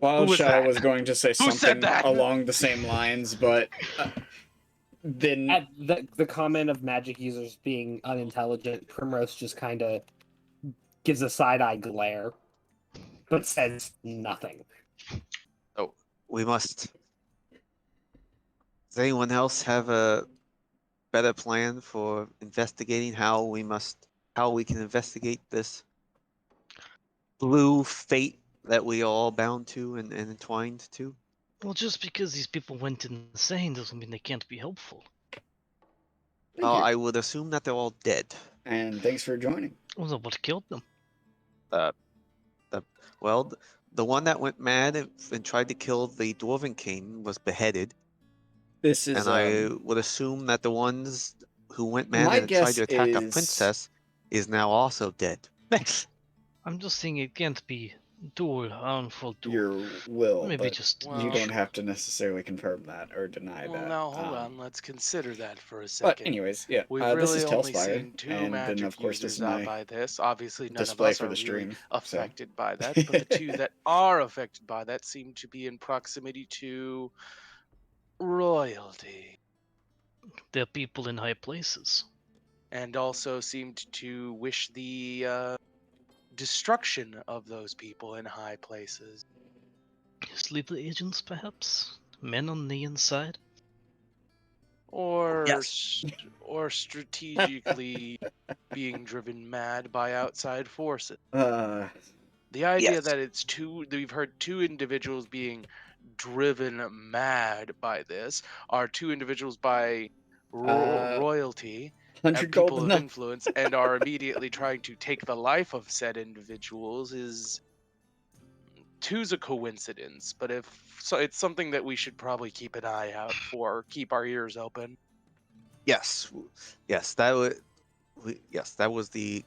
S3: Wild
S7: was
S3: Shadow
S7: that?
S3: was going to say
S7: Who
S3: something
S7: said that?
S3: along the same lines, but then
S8: At the comment of magic users being unintelligent, Primrose just kind of gives a side-eye glare, but says nothing.
S1: We must. Does anyone else have a better plan for investigating how we can investigate this blue fate that we are all bound to and entwined to?
S4: Well, just because these people went insane doesn't mean they can't be helpful.
S3: thank you.
S1: I would assume that they're all dead.
S3: And thanks for joining.
S4: Well, then what killed them?
S1: Well, the one that went mad and tried to kill the Dwarven King was beheaded,
S3: This is
S1: and I would assume that the ones who went mad
S3: my
S1: and tried
S3: guess
S1: to attack a
S3: is-
S1: princess is now also dead.
S4: I'm just saying it can't be dual, harmful dual.
S3: your will,
S4: Maybe
S3: but
S4: just
S7: Well-
S3: you don't have to necessarily confirm that or deny
S7: Well,
S3: that.
S7: now hold on. Let's consider that for a
S3: But
S7: second.
S3: anyways, yeah,
S7: We've
S3: this
S7: really
S3: is
S7: only
S3: Tailspire,
S7: seen two
S3: and
S7: magic
S3: then of course this
S7: users
S3: is
S7: out
S3: my
S7: by this. Obviously, none of
S3: display
S7: us
S3: for
S7: are
S3: the
S7: really
S3: stream. So
S7: affected by that, but the two that are affected by that seem to be in proximity to royalty,
S4: They're people in high places.
S7: and also seemed to wish the destruction of those people in high places.
S4: Sleeper agents, perhaps? Men on the inside?
S7: Or
S1: Yes.
S7: or strategically being driven mad by outside forces. The idea
S1: Yes.
S7: that we've heard two individuals being driven mad by this are two individuals by royalty,
S3: 100
S7: have people
S3: gold
S7: of
S3: enough.
S7: influence, and are immediately trying to take the life of said individuals is two's a coincidence, but it's something that we should probably keep an eye out for, keep our ears open.
S1: Yes, that was the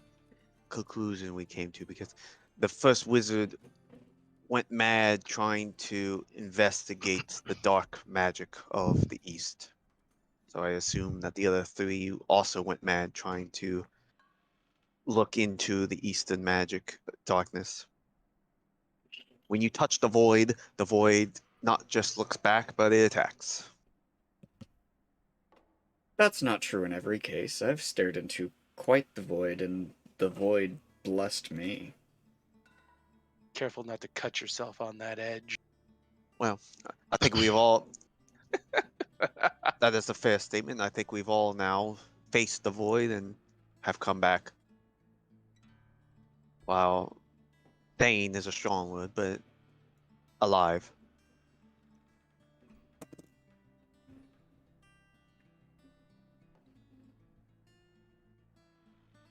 S1: conclusion we came to, because the first wizard went mad trying to investigate the dark magic of the East. So I assume that the other three also went mad trying to look into the Eastern magic darkness. When you touch the void not just looks back, but it attacks.
S3: That's not true in every case. I've stared into quite the void, and the void blessed me.
S7: Careful not to cut yourself on that edge.
S1: Well, I think we've all. That is a fair statement. I think we've all now faced the void and have come back. While sane is a strong word, but alive.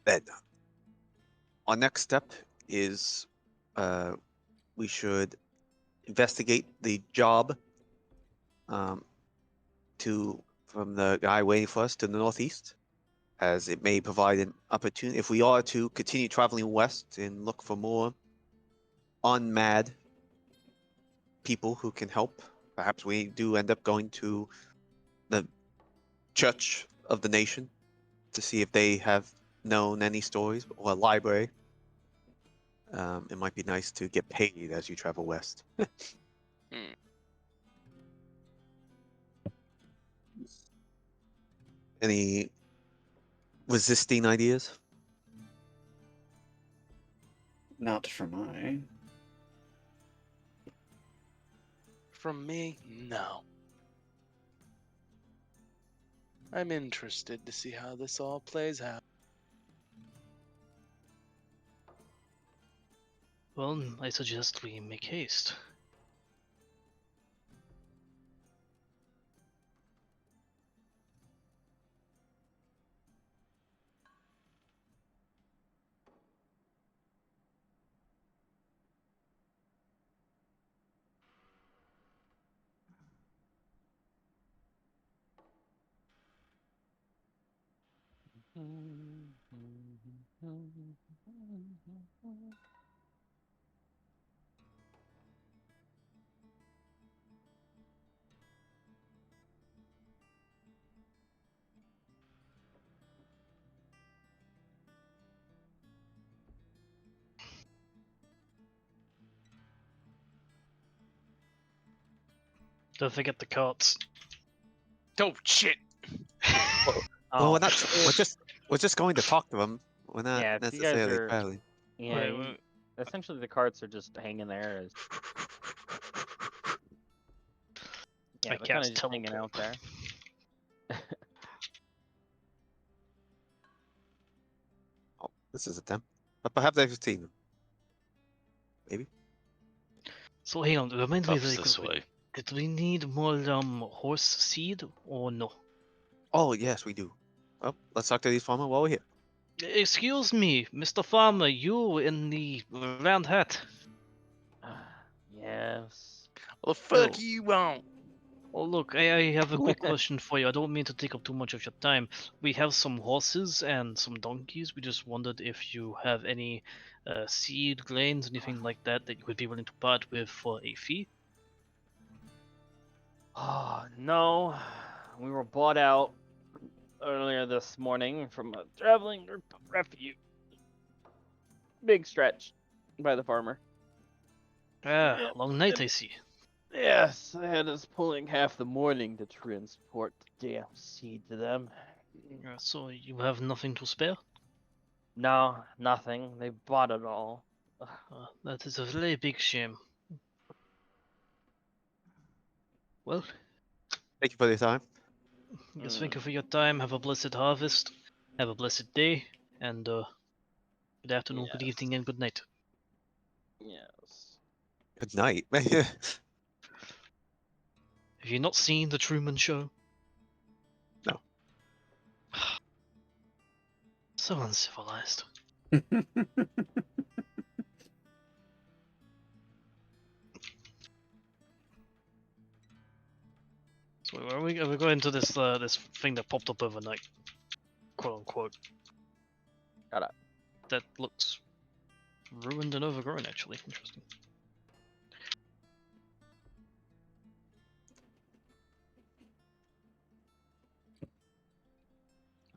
S1: Then, our next step is we should investigate the job from the guy waiting for us to the northeast, as it may provide an opportunity if we are to continue traveling west and look for more unmad people who can help. Perhaps we do end up going to the Church of the Nation to see if they have known any stories, or a library. It might be nice to get paid as you travel west. Any resisting ideas?
S3: Not for mine.
S7: From me, no. I'm interested to see how this all plays out.
S4: Well, I suggest we make haste. Don't forget the carts.
S7: Oh shit!
S1: Well,
S2: Oh,
S1: we're not. We're just going to talk to them. We're not
S2: yeah, if you guys
S1: necessarily
S2: are,
S1: traveling.
S2: yeah,
S4: Wait,
S2: you-
S4: wait.
S2: essentially the carts are just hanging there. As, yeah,
S4: I
S2: they're kind of
S4: cast
S2: just hanging out
S4: teleport.
S2: there.
S1: Oh, this is a them. But perhaps I've seen them. Maybe.
S4: So hang on, remind me
S6: Ups
S4: very
S6: this
S4: quickly.
S6: way.
S4: Did we need more horse seed or no?
S1: Oh yes, we do. Well, let's talk to these farmers while we're here.
S4: Excuse me, Mr. Farmer, you in the round hat.
S2: Yes.
S7: Well, the fuck
S4: Oh.
S7: you want?
S4: Oh, look, I have a quick question for you. I don't mean to take up too much of your time. We have some horses and some donkeys. We just wondered if you have any seed, grains, anything like that that you would be willing to part with for a fee.
S2: Oh no, we were bought out earlier this morning from a traveling group of refuge. Big stretch by the farmer.
S4: Ah,
S2: Yeah,
S4: long night, I see.
S2: Yes, they had us pulling half the morning to transport the damn seed to them.
S4: So you have nothing to spare?
S2: No, nothing. They bought it all.
S4: That is a very big shame. Well,
S1: Thank you for your time.
S4: just thank you for your time. Have a blessed harvest. Have a blessed day. And good afternoon, good
S2: Yes.
S4: evening, and good night.
S2: Yes.
S1: Good night.
S4: Have you not seen The Truman Show?
S1: No.
S4: So uncivilized. So are we going to this this thing that popped up overnight, quote unquote?
S2: Got it.
S4: That looks ruined and overgrown, actually. Interesting.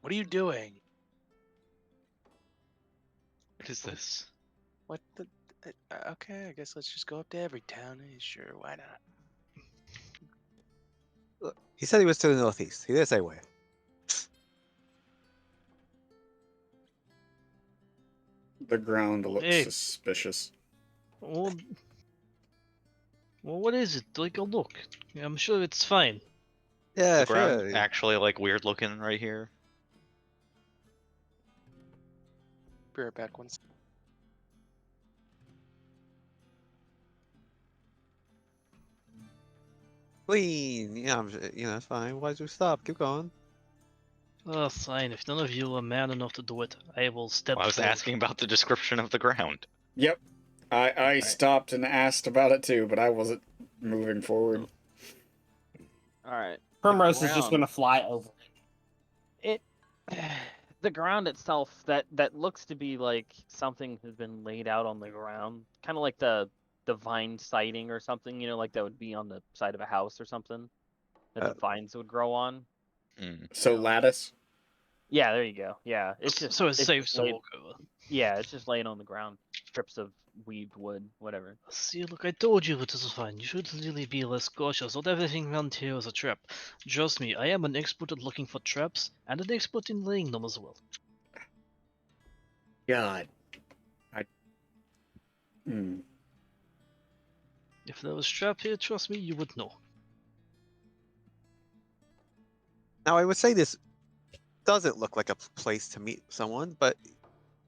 S7: What are you doing?
S6: What is this?
S7: What the? Okay, I guess let's just go up to every town. Sure, why not?
S1: He said he was to the northeast. He didn't say where.
S3: The ground looks
S4: Hey.
S3: suspicious.
S4: Well, what is it? Take a look. I'm sure it's fine.
S1: Yeah,
S6: The ground
S1: sure.
S6: actually like weird looking right here.
S7: Be right back once.
S1: Clean. Yeah, it's fine. Why did you stop? Keep going.
S4: Oh, fine. If none of you are man enough to do it, I will step
S6: Well, I was
S4: forward.
S6: asking about the description of the ground.
S3: Yep. I stopped and asked about it too, but I wasn't moving forward.
S2: All right.
S8: Primrose is just
S2: ground.
S8: gonna fly over it.
S2: It the ground itself that looks to be like something has been laid out on the ground, kind of like the vine siding or something, like that would be on the side of a house or something that the vines would grow on.
S6: Hmm.
S3: So lattice.
S2: Yeah, there you go. Yeah, it's just
S4: So it's safe
S2: just
S4: to
S2: laid,
S4: walk over.
S2: yeah, it's just laying on the ground, strips of weaved wood, whatever.
S4: See, look, I told you it is fine. You should really be less cautious. Not everything around here is a trap. Trust me, I am an expert at looking for traps and an expert in laying them as well.
S3: God.
S4: If there was trap here, trust me, you would know.
S1: Now, I would say this doesn't look like a place to meet someone, but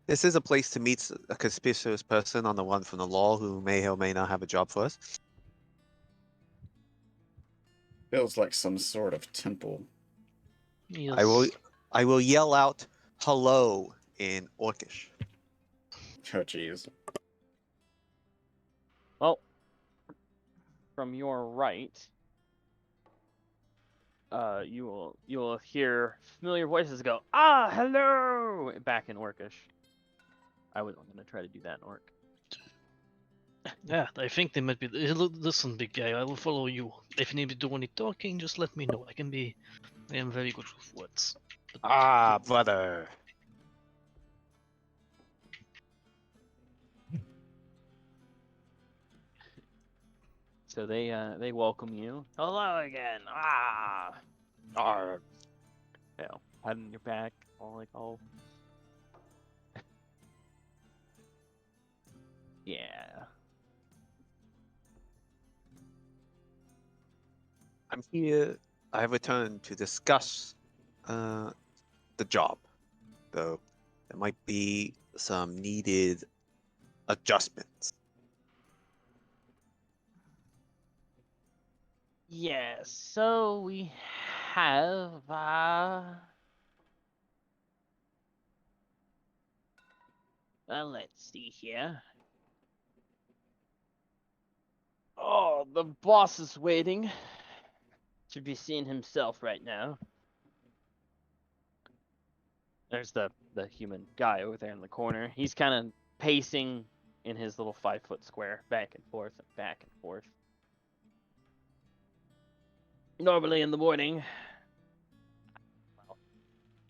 S1: This is a place to meet a conspicuous person on the run from the law who may or may not have a job for us.
S3: Feels like some sort of temple.
S4: Yes.
S1: I will yell out hello in Orcish.
S3: Oh, jeez.
S2: Well, from your right, you will hear familiar voices go, "Ah, hello!" back in Orcish. I wasn't gonna try to do that in Orc.
S4: Yeah, I think they might be. Listen, big guy, I will follow you. If you need me to do any talking, just let me know. I am very good with words.
S1: Ah, brother.
S2: So they welcome you. Hello again. Ah. Arr. You know, patting your back, all like all. Yeah.
S1: I'm here. I have returned to discuss the job, though there might be some needed adjustments.
S2: Yes. So we have well, let's see here. Oh, the boss is waiting. Should be seeing himself right now. There's the human guy over there in the corner. He's kind of pacing in his little 5-foot square, back and forth and back and forth. Normally in the morning.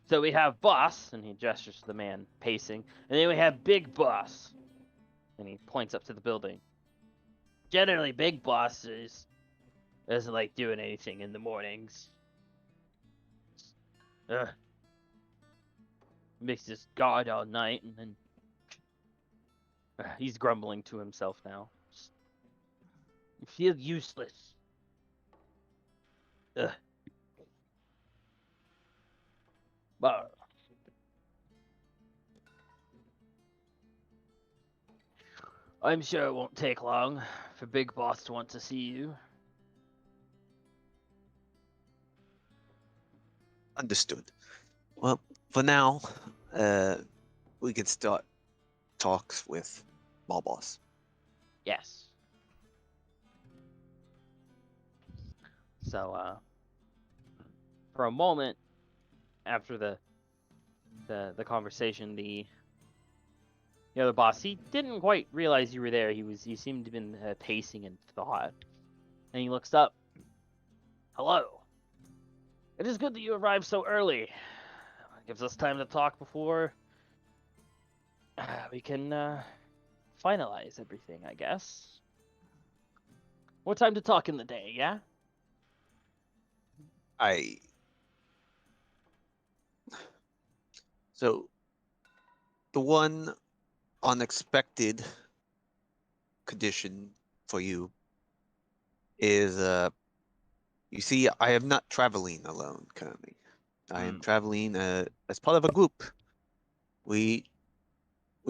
S2: So we have boss, and he gestures to the man pacing, and then we have big boss, and he points up to the building. Generally, big boss doesn't like doing anything in the mornings. Ugh. Makes this guard all night, and then he's grumbling to himself now. You feel useless. Ugh. But I'm sure it won't take long for Big Boss to want to see you.
S1: Understood. Well, for now, we can start talks with Mall Boss.
S2: Yes. So, for a moment after the conversation, the other boss, he didn't quite realize you were there. He seemed to have been pacing in thought, and he looks up. Hello. It is good that you arrived so early. It gives us time to talk before we can finalize everything, I guess. More time to talk in the day, yeah?
S1: So, the one unexpected condition for you is, you see, I am not traveling alone currently. I am traveling as part of a group. We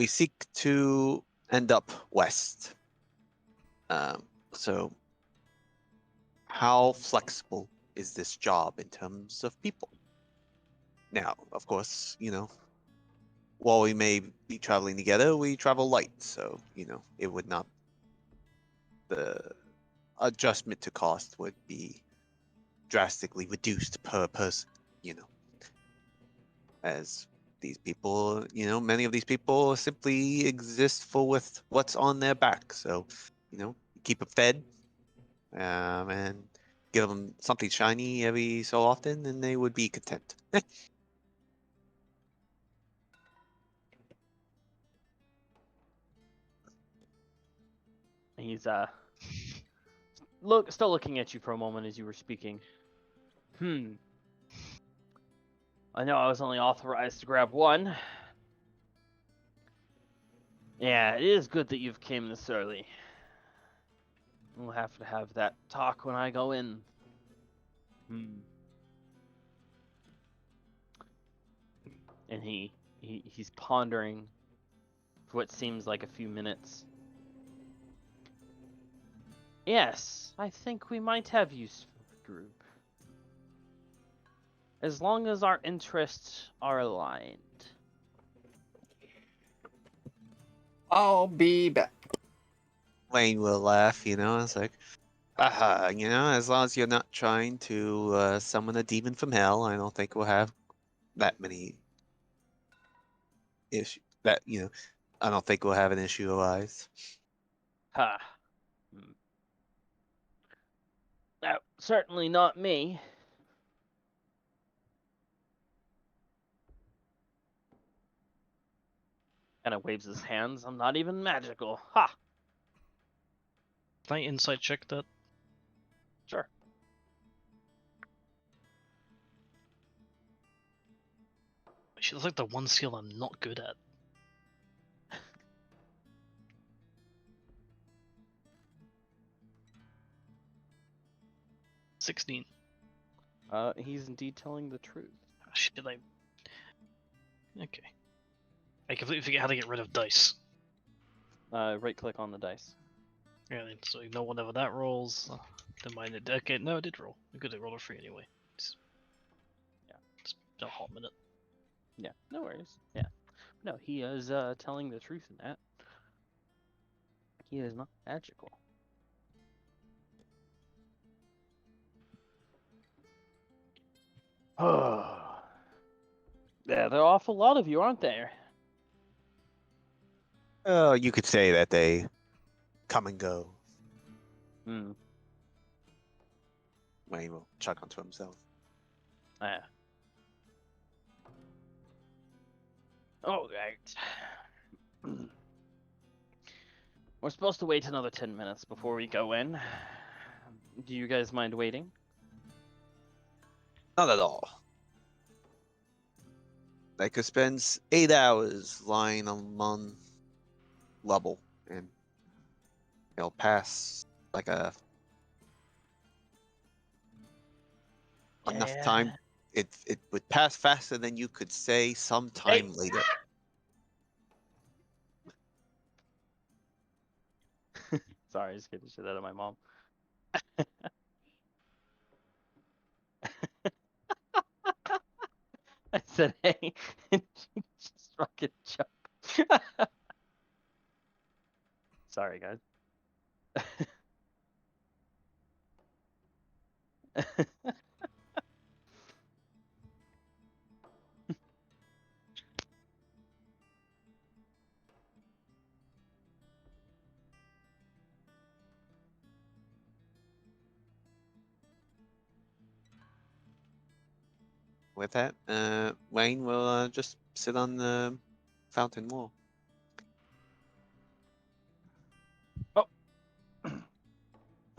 S1: seek to end up west. So, how flexible is this job in terms of people? Now, of course, while we may be traveling together, we travel light, so it would not. The adjustment to cost would be drastically reduced per person, as these people, many of these people simply exist for with what's on their back. So, keep them fed, and give them something shiny every so often, and they would be content.
S2: He's still looking at you for a moment as you were speaking. I know I was only authorized to grab one. Yeah, it is good that you've came this early. We'll have to have that talk when I go in. And he's pondering for what seems like a few minutes. Yes, I think we might have use for the group. As long as our interests are aligned.
S3: I'll be back.
S1: Wayne will laugh, it's like, aha, as long as you're not trying to summon a demon from hell, I don't think we'll have that many issues. I don't think we'll have an issue arise.
S2: Ha. No, certainly not me. Kind of waves his hands. I'm not even magical. Ha!
S4: Can I insight check that?
S2: Sure.
S4: She looks like the one skill I'm not good at. $16.
S2: He's indeed telling the truth.
S4: Should I? Okay. I completely forget how to get rid of dice.
S2: Right click on the dice.
S4: Yeah, so ignore whatever that rolls. Don't mind it. Okay, no, it did roll. I could have rolled a 3 anyway.
S2: Yeah.
S4: It's been a hot minute.
S2: Yeah, no worries. Yeah. No, he is telling the truth in that. He is not magical. Oh. Yeah, there are an awful lot of you, aren't there?
S1: Oh, you could say that they come and go.
S2: Hmm.
S1: Wayne will chuck onto himself.
S2: Ah. All right. We're supposed to wait another 10 minutes before we go in. Do you guys mind waiting?
S1: Not at all. They could spend 8 hours lying on one level, and it'll pass like enough time. It would pass faster than you could say sometime later.
S2: Sorry, I scared the shit out of my mom. I said, hey, and she just fucking jumped. Sorry, guys.
S1: With that, Wayne will just sit on the fountain wall.
S2: Oh.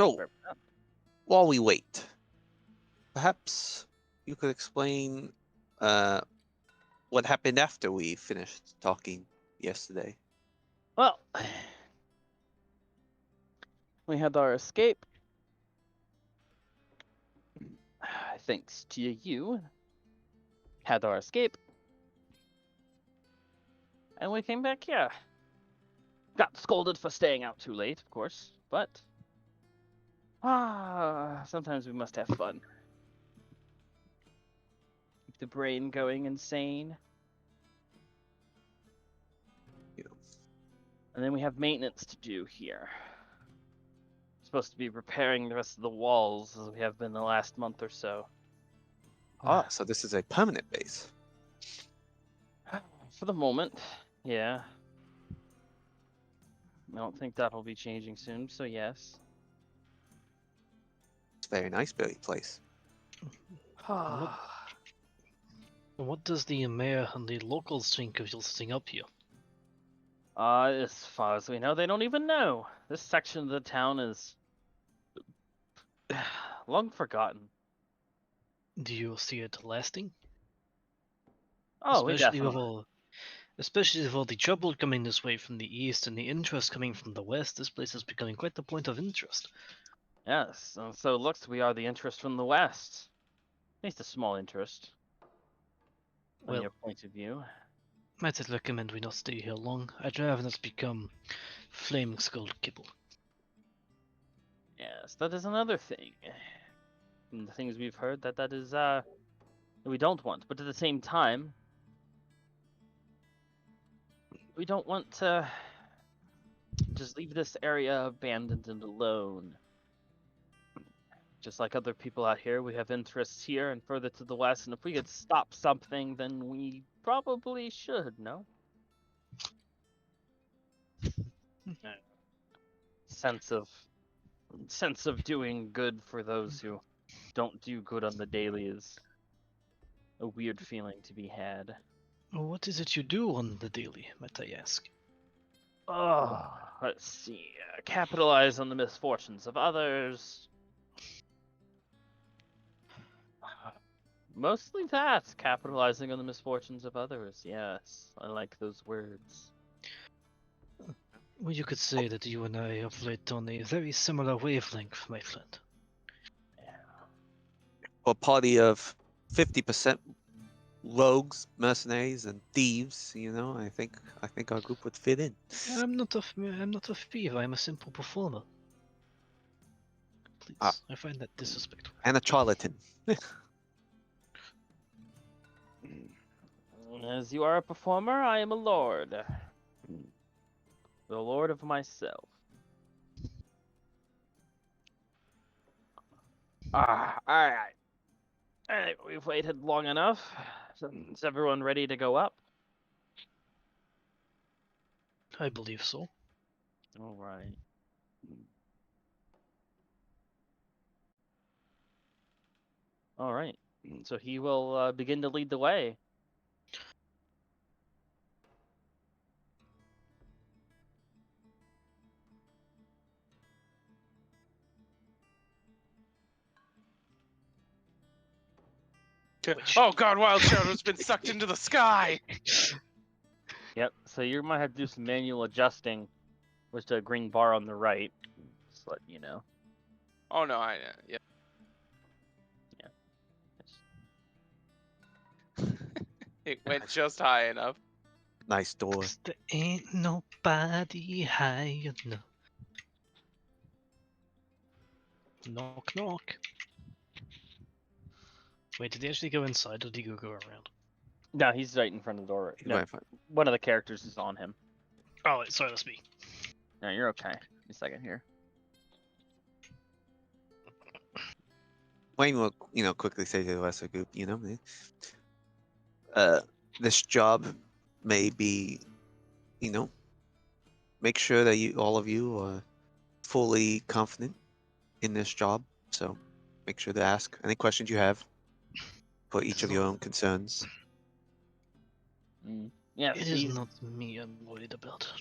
S1: So, while we wait, perhaps you could explain what happened after we finished talking yesterday.
S2: Well, we had our escape. Thanks to you. Had our escape. And we came back here. Got scolded for staying out too late, of course, but sometimes we must have fun. Keep the brain going insane.
S1: Yeah.
S2: And then we have maintenance to do here. Supposed to be repairing the rest of the walls as we have been the last month or so.
S1: So this is a permanent base.
S2: For the moment, yeah. I don't think that'll be changing soon, so yes.
S1: It's a very nice place.
S4: What does the mayor and the locals think of you sitting up here?
S2: As far as we know, they don't even know. This section of the town is long forgotten.
S4: Do you see it lasting?
S2: Oh, we
S4: especially
S2: definitely.
S4: Especially with all the trouble coming this way from the east and the interest coming from the west, this place is becoming quite the point of interest.
S2: Yes, and so it looks we are the interest from the west. At least a small interest. From
S4: Well,
S2: your point of view.
S4: Might recommend we not stay here long. I'd rather not become flaming skull kibble.
S2: Yes, that is another thing. And the things we've heard that is we don't want, but at the same time, we don't want to just leave this area abandoned and alone. Just like other people out here, we have interests here and further to the west, and if we could stop something, then we probably should, no? Sense of doing good for those who don't do good on the daily is a weird feeling to be had.
S4: What is it you do on the daily, might I ask?
S2: Oh, let's see. Capitalize on the misfortunes of others. Mostly that. Capitalizing on the misfortunes of others. Yes, I like those words.
S4: Well, you could say that you and I operate on a very similar wavelength, my friend.
S1: A party of 50% rogues, mercenaries, and thieves. You know, I think our group would fit in.
S4: I'm not a thief. I'm a simple performer. Please,
S1: Ah.
S4: I find that disrespectful.
S1: And a charlatan.
S2: As you are a performer, I am a lord. The lord of myself. Alright. Alright, we've waited long enough. Is everyone ready to go up?
S4: I believe so.
S2: Alright. Alright. So he will begin to lead the way.
S7: Oh god, Wild Shadow's been sucked into the sky!
S2: Yep, so you might have to do some manual adjusting, which the green bar on the right. Just let you know.
S7: Oh no, I yeah. It went just high enough.
S1: Nice door.
S4: 'Cause there ain't nobody high enough. Knock, knock. Wait, did he actually go inside or did he go around?
S2: No, he's right in front of the door.
S1: You
S2: No,
S1: might find-
S2: one of the characters is on him.
S4: Oh, wait, sorry, that's me.
S2: No, you're okay. A second here.
S1: Wayne will, quickly say to the rest of the group, this job may be, make sure that all of you are fully confident in this job. So make sure to ask any questions you have for each of your own concerns.
S2: Yes,
S4: It is not me I'm worried about.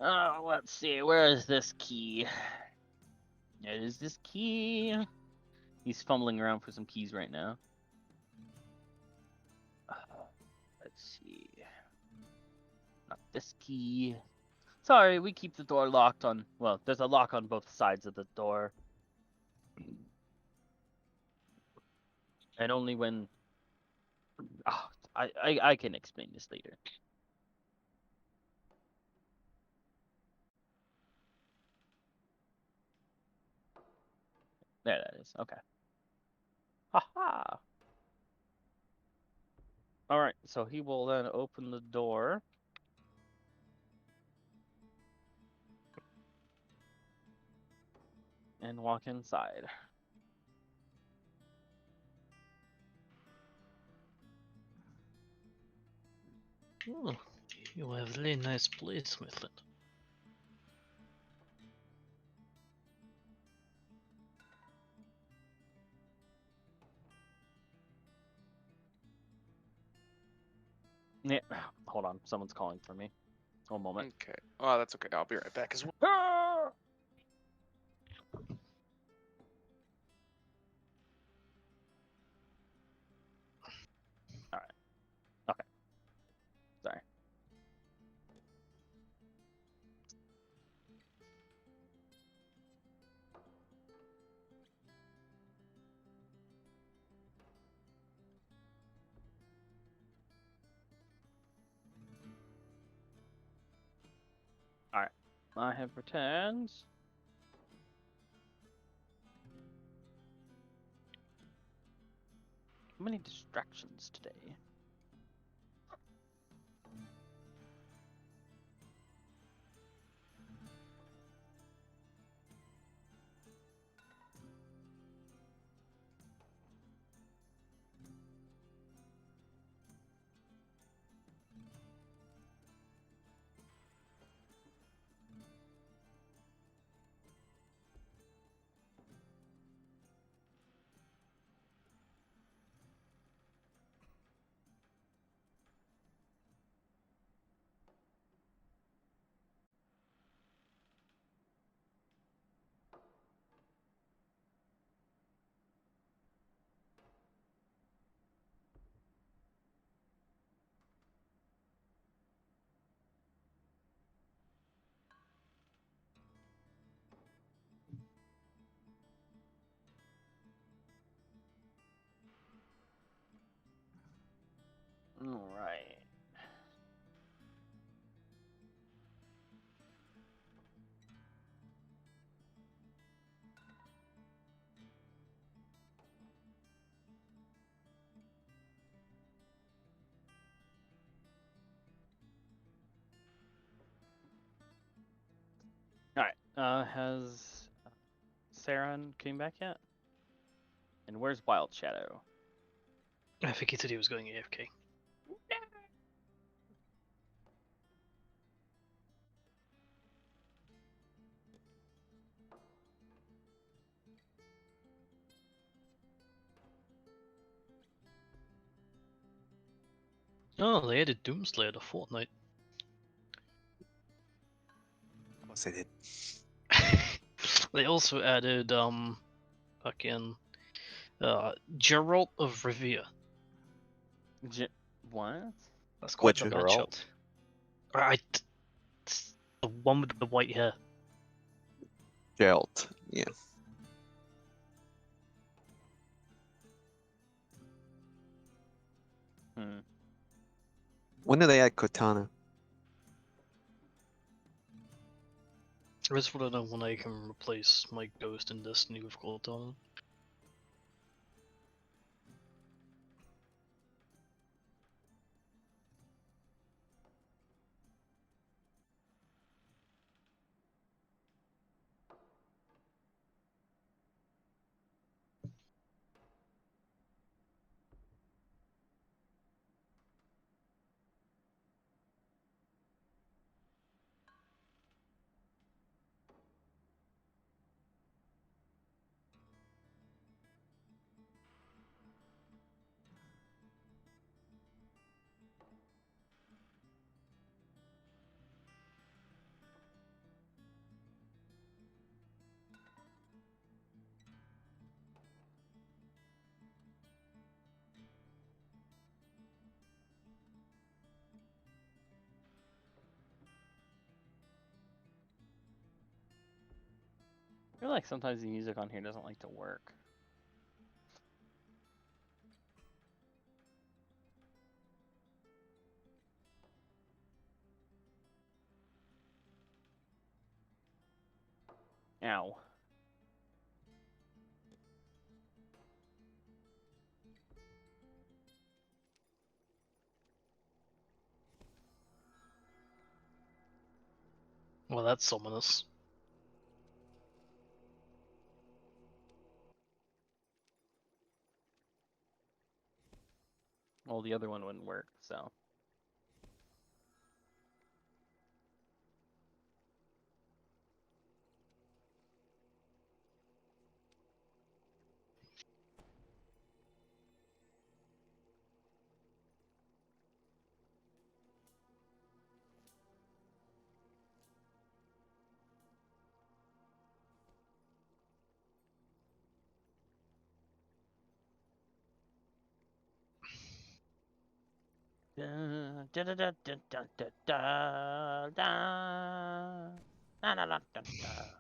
S2: Oh, let's see. Where is this key? It is this key. He's fumbling around for some keys right now. Let's see. Not this key. Sorry, we keep the door locked on. Well, there's a lock on both sides of the door. And only when. Oh, I can explain this later. There that is. Okay. Haha. All right. So he will then open the door. And walk inside.
S4: Oh, you have a really nice place, my friend.
S2: Yeah. Hold on. Someone's calling for me. One moment.
S7: Okay. Oh, that's okay. I'll be right back as well.
S2: Ah! All right. Okay. Sorry. I have returned. How many distractions today? All right. All right. Has Saren came back yet? And where's Wild Shadow?
S4: I think he said he was going AFK. Oh, they added Doomslayer to Fortnite.
S1: Of course I did.
S4: They also added fucking Geralt of Rivia.
S2: What?
S4: That's quite
S1: Which
S4: the
S1: Geralt?
S4: matchup. Right, it's the one with the white hair.
S1: Geralt. Yeah.
S2: Hmm.
S1: When did they add Cortana?
S4: I just want to know when I can replace my ghost in Destiny with Cortana.
S2: I feel like sometimes the music on here doesn't like to work. Ow.
S4: Well, that's ominous.
S2: Well, the other one wouldn't work, so. Da, da, da, da, da, da, da, da, da, da, da, da, da, da.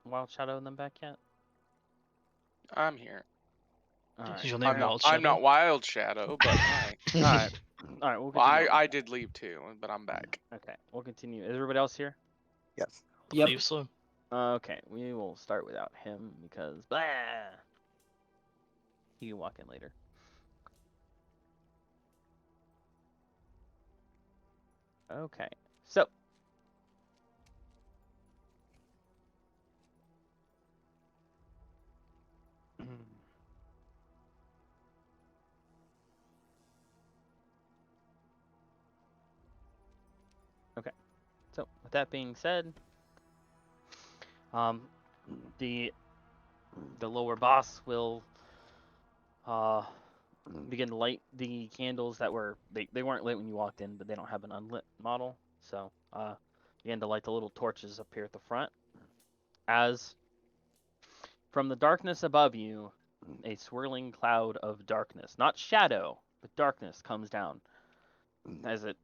S2: Wild Shadow and them back yet?
S7: I'm here.
S2: Alright.
S4: Is your name
S7: I'm not.
S4: Wild
S7: I'm
S4: Shadow?
S7: not Wild Shadow, but hi.
S2: Alright. Alright, we'll
S7: Well,
S2: continue.
S7: I did leave too, but I'm back.
S2: Okay, we'll continue. Is everybody else here?
S1: Yes.
S4: I
S8: Yep.
S4: believe so.
S2: Okay, we will start without him because blah. He can walk in later. Okay, so okay, so with that being said, um, the lower boss will begin to light the candles that were they weren't lit when you walked in, but they don't have an unlit model, so begin to light the little torches up here at the front. As from the darkness above you, a swirling cloud of darkness, not shadow, but darkness comes down as it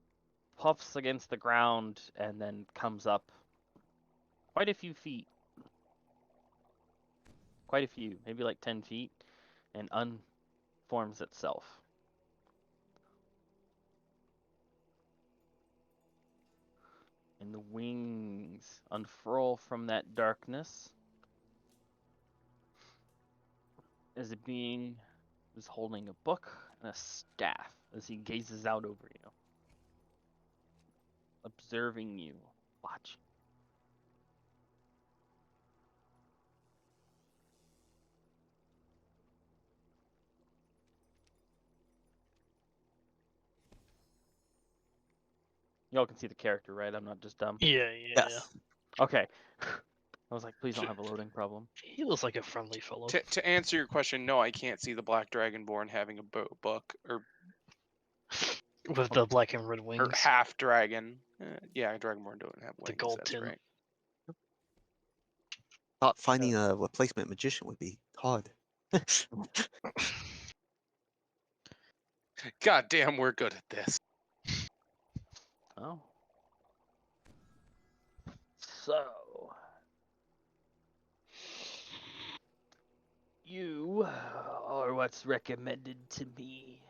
S2: puffs against the ground and then comes up quite a few feet. Quite a few, maybe like 10 feet, and unforms itself. And the wings unfurl from that darkness as a being is holding a book and a staff as he gazes out over you, observing you, watching. Y'all can see the character, right? I'm not just dumb.
S4: Yeah, yeah,
S1: Yes.
S2: Okay. I was like, please don't have a loading problem.
S4: yeah. He looks like a friendly fellow.
S7: To answer your question, no, I can't see the Black Dragonborn having a book or
S4: With the black and red wings.
S7: half dragon. Yeah, Dragonborn don't have
S4: The
S7: wings.
S4: gold
S7: That's
S4: tin.
S7: right.
S1: Thought finding a replacement magician would be hard.
S7: God damn, we're good at this.
S2: Oh. So. You are what's recommended to me.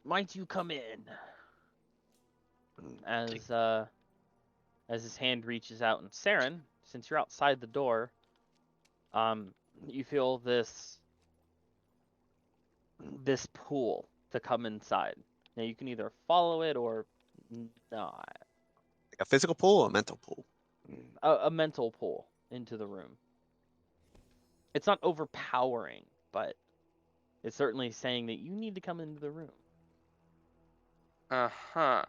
S2: Might you come in? As his hand reaches out, and Saren, since you're outside the door, you feel this pull to come inside. Now you can either follow it or not.
S1: Like a physical pull or a mental pull?
S2: A mental pull into the room. It's not overpowering, but it's certainly saying that you need to come into the room.
S7: Uh-huh.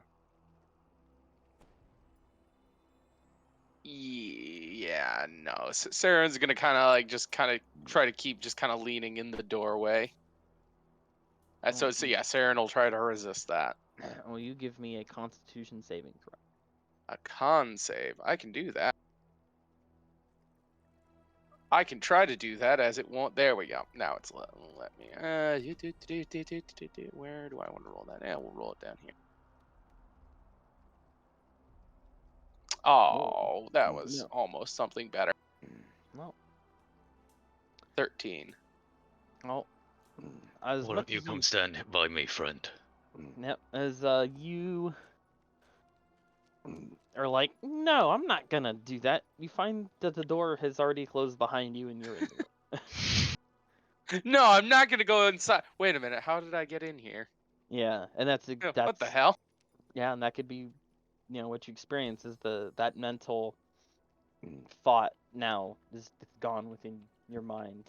S7: Yeah, no. Saren's gonna kind of try to keep just kind of leaning in the doorway. So yeah, Saren will try to resist that.
S2: Will you give me a Constitution saving throw?
S7: A con save. I can do that. I can try to do that as it won't. There we go. Now it's let me. Where do I want to roll that? Yeah, we'll roll it down here. Oh, that was
S2: No.
S7: almost something better.
S2: Well,
S7: 13.
S2: well, as
S6: Why
S2: much
S6: don't you
S2: as
S6: come stand by me, friend?
S2: Yep, as you are like, no, I'm not gonna do that. You find that the door has already closed behind you, and you're in the room.
S7: No, I'm not gonna go inside. Wait a minute. How did I get in here?
S2: Yeah, and that's
S7: What the hell?
S2: Yeah, and that could be, what you experience is that mental thought now is gone within your mind.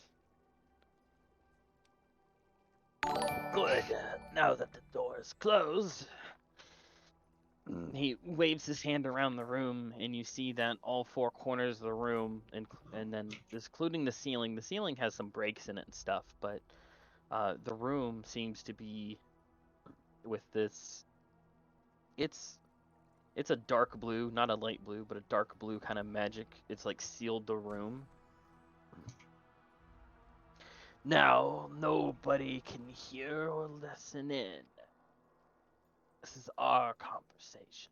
S2: Good. Now that the door is closed, he waves his hand around the room, and you see that all four corners of the room, and then including the ceiling has some breaks in it and stuff, but the room seems to be with this. It's a dark blue, not a light blue, but a dark blue kind of magic. It's like sealed the room. Now, nobody can hear or listen in. This is our conversation.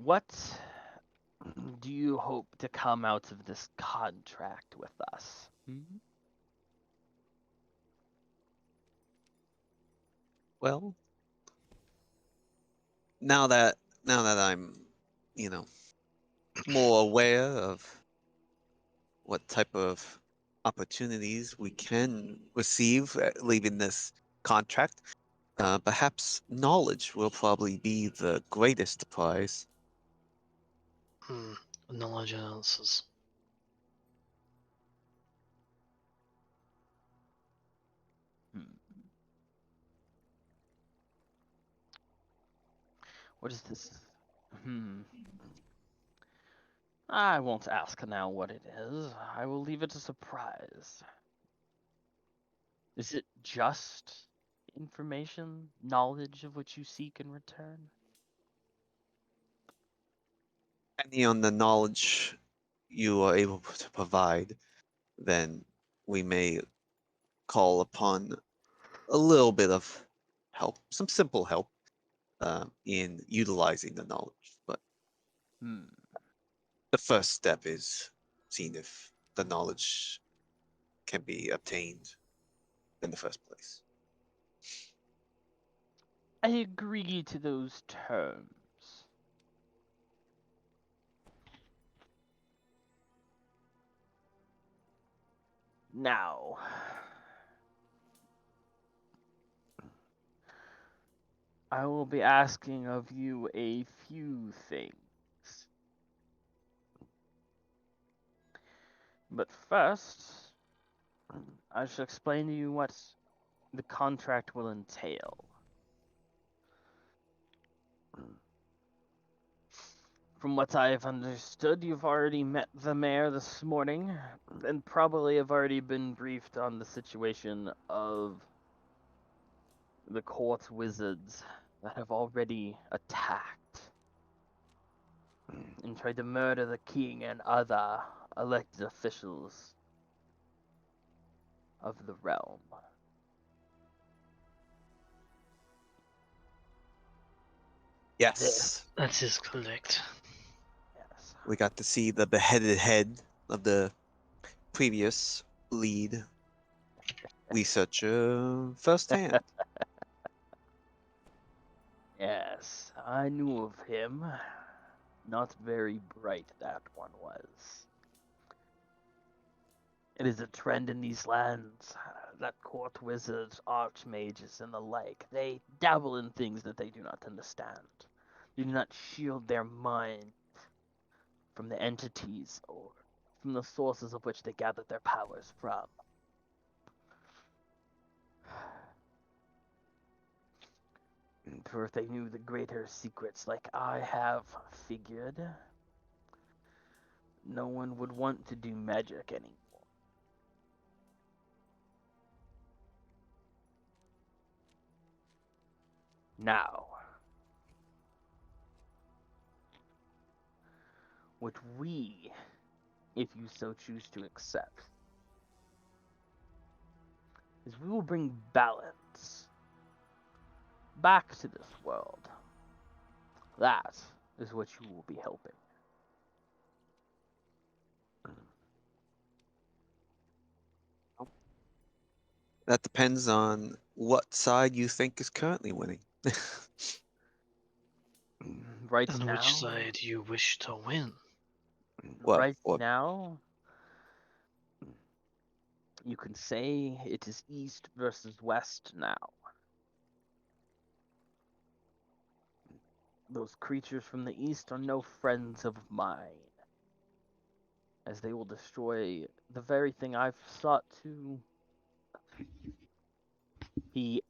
S2: What do you hope to come out of this contract with us?
S1: Well, now that I'm, you know, more aware of what type of opportunities we can receive leaving this contract, perhaps knowledge will probably be the greatest prize.
S4: Hmm. Knowledge and answers.
S2: Hmm. What is this? I won't ask now what it is. I will leave it a surprise. Is it just information, knowledge of which you seek in return?
S1: Depending on the knowledge you are able to provide, then we may call upon a little bit of help, some simple help in utilizing the knowledge. But
S2: Hmm.
S1: the first step is seeing if the knowledge can be obtained in the first place.
S2: I agree to those terms. Now, I will be asking of you a few things. But first, I shall explain to you what the contract will entail. From what I have understood, you've already met the mayor this morning, and probably have already been briefed on the situation of the court wizards that have already attacked and tried to murder the king and other elected officials of the realm.
S1: Yes,
S4: That is correct.
S2: Yes.
S1: we got to see the beheaded head of the previous lead researcher firsthand.
S2: Yes, I knew of him. Not very bright, that one was. It is a trend in these lands that court wizards, archmages, and the like, they dabble in things that they do not understand. They do not shield their mind from the entities or from the sources of which they gather their powers from. For if they knew the greater secrets like I have figured, no one would want to do magic anymore. Now, what we, if you so choose to accept, is we will bring balance back to this world. That is what you will be helping.
S1: That depends on what side you think is currently winning.
S2: Right
S4: And
S2: now,
S4: which side you wish to win?
S1: Well,
S2: right
S1: or
S2: now, you can say it is East versus West now. Those creatures from the East are no friends of mine, as they will destroy the very thing I've sought to. He,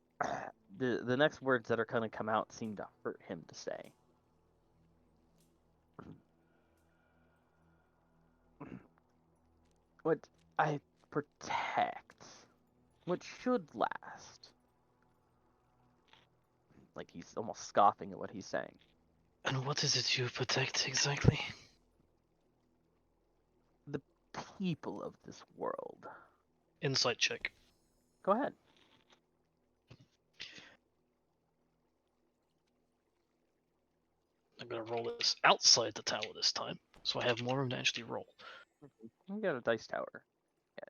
S2: the next words that are gonna come out seem to hurt him to say. What I protect, what should last. Like he's almost scoffing at what he's saying.
S4: And what is it you protect exactly?
S2: The people of this world.
S4: Insight check.
S2: Go ahead.
S4: I'm gonna roll this outside the tower this time, so I have more room to actually roll.
S2: You got a dice tower. Yes.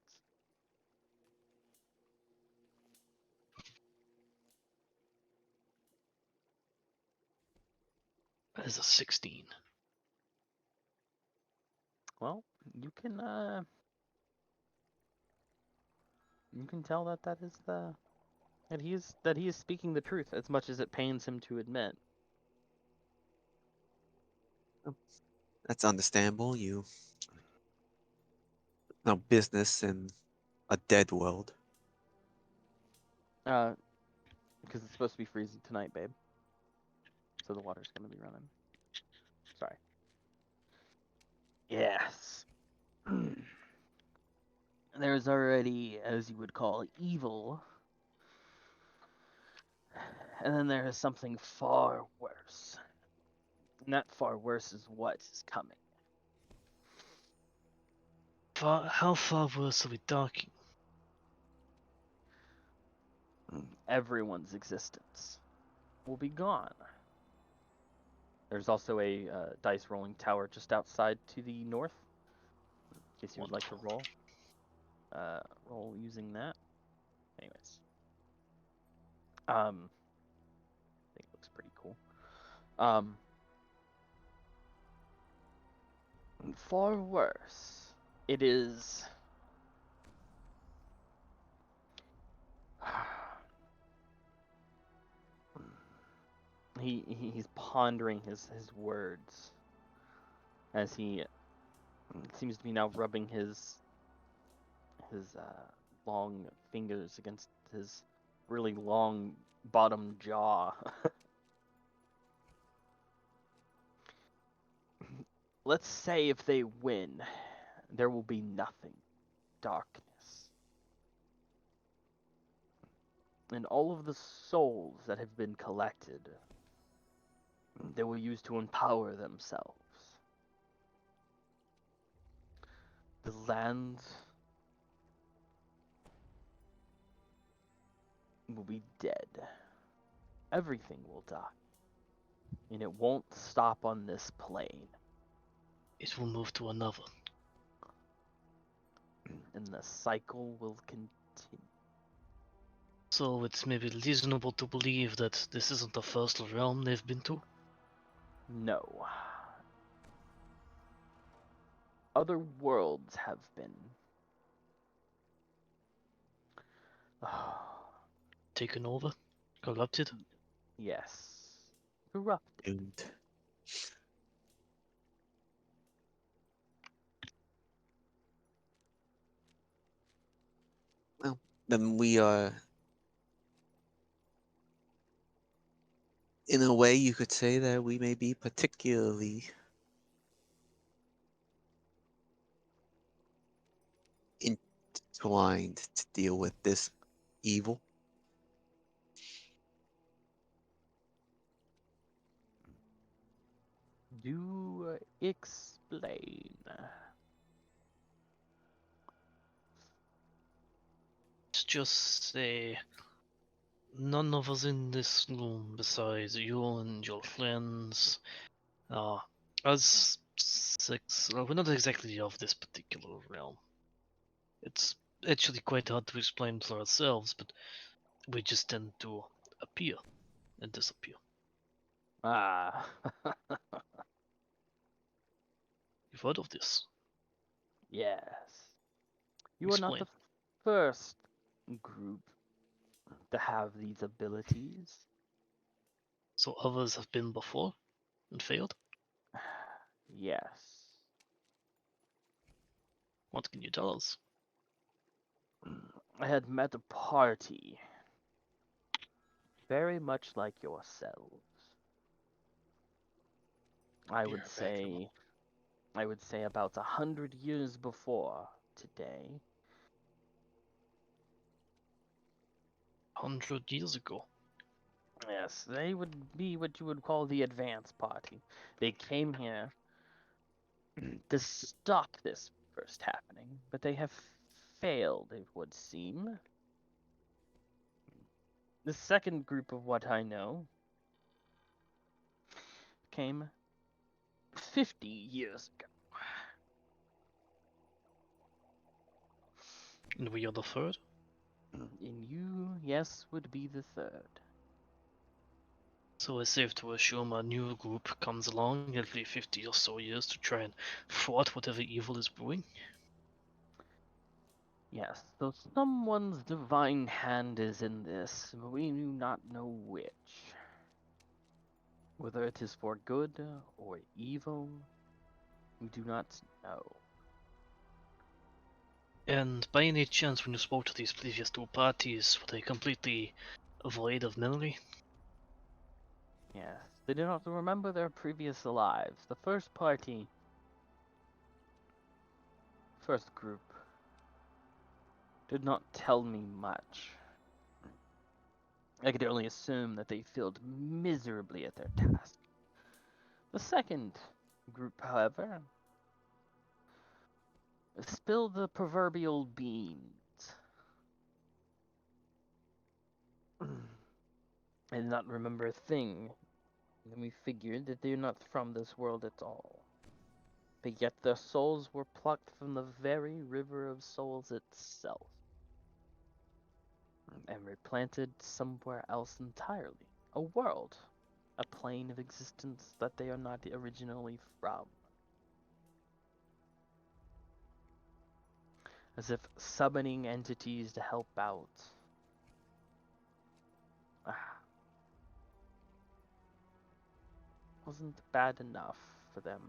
S4: That is a 16.
S2: Well, you can tell that that is the that he is speaking the truth, as much as it pains him to admit.
S1: That's understandable. You no business in a dead world.
S2: Because it's supposed to be freezing tonight, babe. So the water's gonna be running. Sorry. Yes. There's already, as you would call, evil. And then there is something far worse. And that far worse is what is coming.
S4: How far worse are we talking?
S2: Everyone's existence will be gone. There's also a dice rolling tower just outside to the north, in case you would like to roll. Roll using that. Anyways. I think it looks pretty cool. Far worse. It is. He's pondering his words as he seems to be now rubbing his long fingers against his really long bottom jaw. Let's say if they win, there will be nothing. Darkness. And all of the souls that have been collected, they will use to empower themselves. The land will be dead. Everything will die. And it won't stop on this plane.
S4: It will move to another.
S2: And the cycle will continue.
S4: So it's maybe reasonable to believe that this isn't the first realm they've been to?
S2: No. Other worlds have been.
S4: Taken over? Corrupted?
S2: Yes. Corrupted.
S1: Doomed. Well, then we are. In a way, you could say that we may be particularly intertwined to deal with this evil.
S2: Do explain.
S4: Let's just say none of us in this room besides you and your friends us six, well, we're not exactly of this particular realm. It's actually quite hard to explain for ourselves, but we just tend to appear and disappear.
S2: Ah.
S4: You've heard of this?
S2: Yes. You are not
S4: Explain.
S2: the first group to have these abilities.
S4: So others have been before and failed?
S2: Yes.
S4: What can you tell us?
S2: I had met a party very much like yourselves. I would say about 100 years before today.
S4: 100 years ago.
S2: Yes, they would be what you would call the advance party. They came here to stop this first happening, but they have failed, it would seem. The second group of what I know came 50 years ago.
S4: And we are the third?
S2: And you, yes, would be the third.
S4: So it's safe to assume a new group comes along every 50 or so years to try and thwart whatever evil is brewing?
S2: Yes, so someone's divine hand is in this, but we do not know which. Whether it is for good or evil, we do not know.
S4: And by any chance, when you spoke to these previous two parties, were they completely void of memory?
S2: Yes, they do not remember their previous lives. The first party, first group, did not tell me much. I could only assume that they failed miserably at their task. The second group, however, spilled the proverbial beans. I did not remember a thing. And we figured that they're not from this world at all. But yet their souls were plucked from the very river of souls itself. And replanted somewhere else entirely. A world. A plane of existence that they are not originally from. As if summoning entities to help out. Wasn't bad enough for them.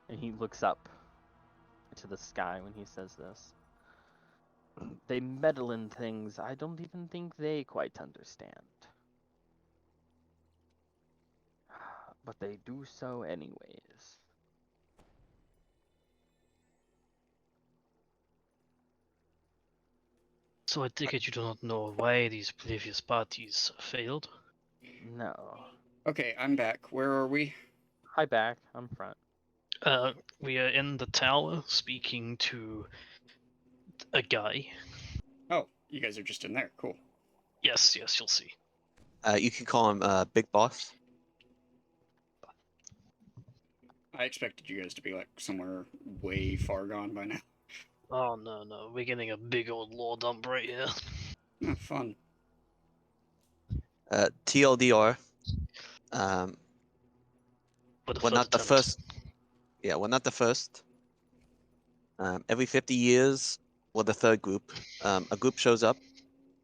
S2: And he looks up to the sky when he says this. They meddle in things I don't even think they quite understand. But they do so anyways.
S4: So I take it you do not know why these previous parties failed?
S2: No.
S3: Okay, I'm back. Where are we?
S2: Hi back, I'm front.
S4: We are in the tower speaking to a guy.
S3: Oh, you guys are just in there. Cool.
S4: Yes, you'll see.
S1: You can call him Big Boss.
S3: I expected you guys to be like somewhere way far gone by now.
S4: Oh no, we're getting a big old lore dump right here.
S3: Oh, fun.
S1: TLDR.
S4: But
S1: We're not the
S4: attempt.
S1: first. Yeah, we're not the first. Every 50 years, we're the third group. A group shows up,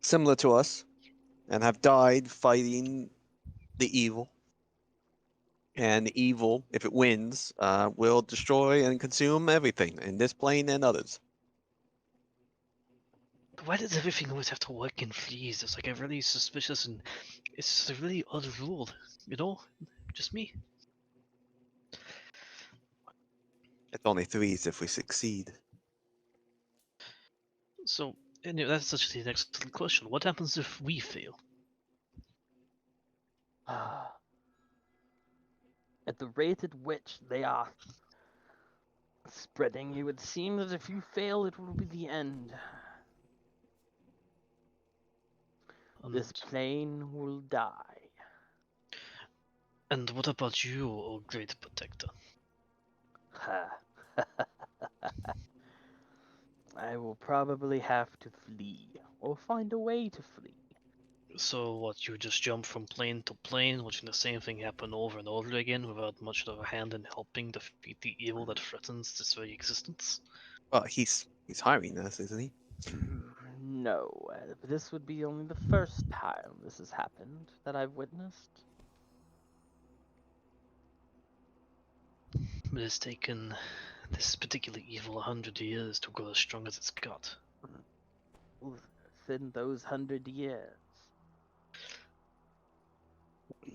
S1: similar to us, and have died fighting the evil. And the evil, if it wins, will destroy and consume everything in this plane and others.
S4: Why does everything always have to work in threes? It's like a really suspicious and it's a really odd rule, you know? Just me.
S1: It's only threes if we succeed.
S4: So, anyway, that's actually the next question. What happens if we fail?
S2: At the rate at which they are spreading, it would seem that if you fail, it will be the end. This plane will die.
S4: And what about you, O Great Protector?
S2: I will probably have to flee, or find a way to flee.
S4: So what, you just jump from plane to plane, watching the same thing happen over and over again without much of a hand in helping defeat the evil that threatens this very existence?
S1: Well, he's hiring us, isn't he?
S2: No, this would be only the first time this has happened that I've witnessed.
S4: But it's taken this particular evil 100 years to grow as strong as it's got.
S2: Within those 100 years.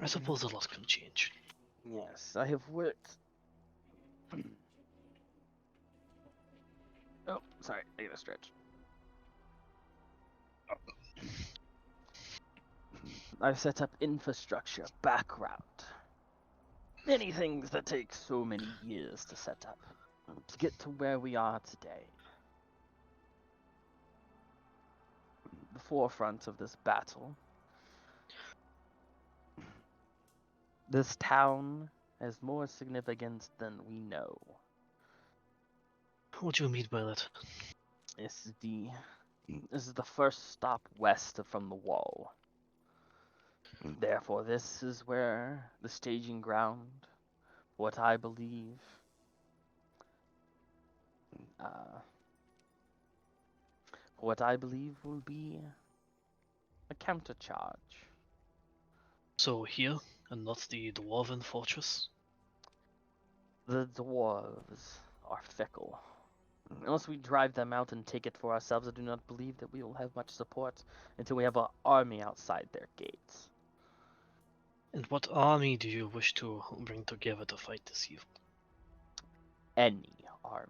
S4: I suppose a lot can change.
S2: Yes, I have worked. Oh, sorry, I gotta stretch. I've set up infrastructure, background. Many things that take so many years to set up. To get to where we are today. The forefront of this battle. This town has more significance than we know.
S4: What do you mean by that?
S2: This is the first stop west from the wall. Therefore, this is where the staging ground, what I believe, will be a countercharge.
S4: So here, and not the Dwarven fortress?
S2: The dwarves are fickle. Unless we drive them out and take it for ourselves, I do not believe that we will have much support until we have an army outside their gates.
S4: And what army do you wish to bring together to fight this evil?
S2: Any army.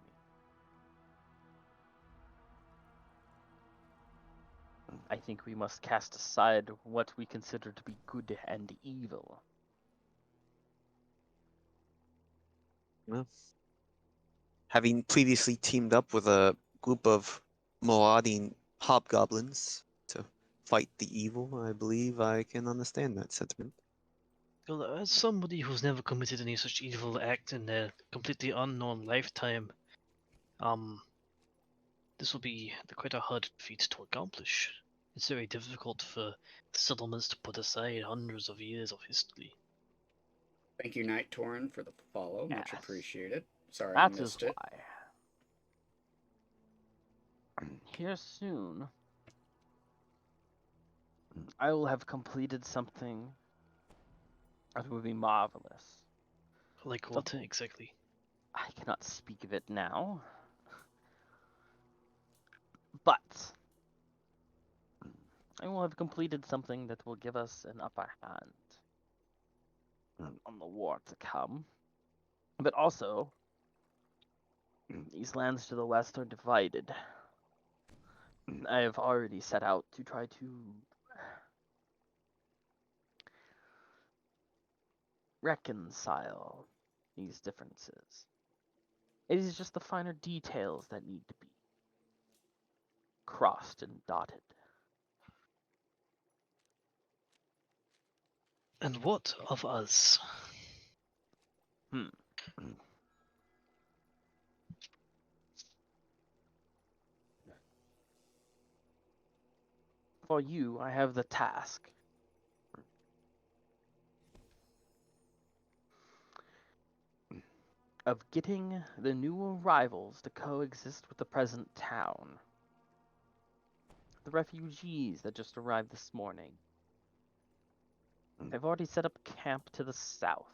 S2: I think we must cast aside what we consider to be good and evil.
S1: Well, having previously teamed up with a group of marauding hobgoblins to fight the evil, I believe I can understand that sentiment.
S4: Well, as somebody who's never committed any such evil act in a completely unknown lifetime, this will be quite a hard feat to accomplish. It's very difficult for settlements to put aside hundreds of years of history.
S3: Thank you, Night Torn, for the follow. Much
S2: Yes.
S3: appreciated. Sorry I
S2: That is
S3: missed it.
S2: why. Here soon, I will have completed something that would be marvelous.
S4: Like what exactly?
S2: I cannot speak of it now. But I will have completed something that will give us an upper hand on the war to come. But also, these lands to the west are divided. I have already set out to try to reconcile these differences. It is just the finer details that need to be crossed and dotted.
S4: And what of us?
S2: For you, I have the task of getting the new arrivals to coexist with the present town. The refugees that just arrived this morning. I've already set up camp to the south.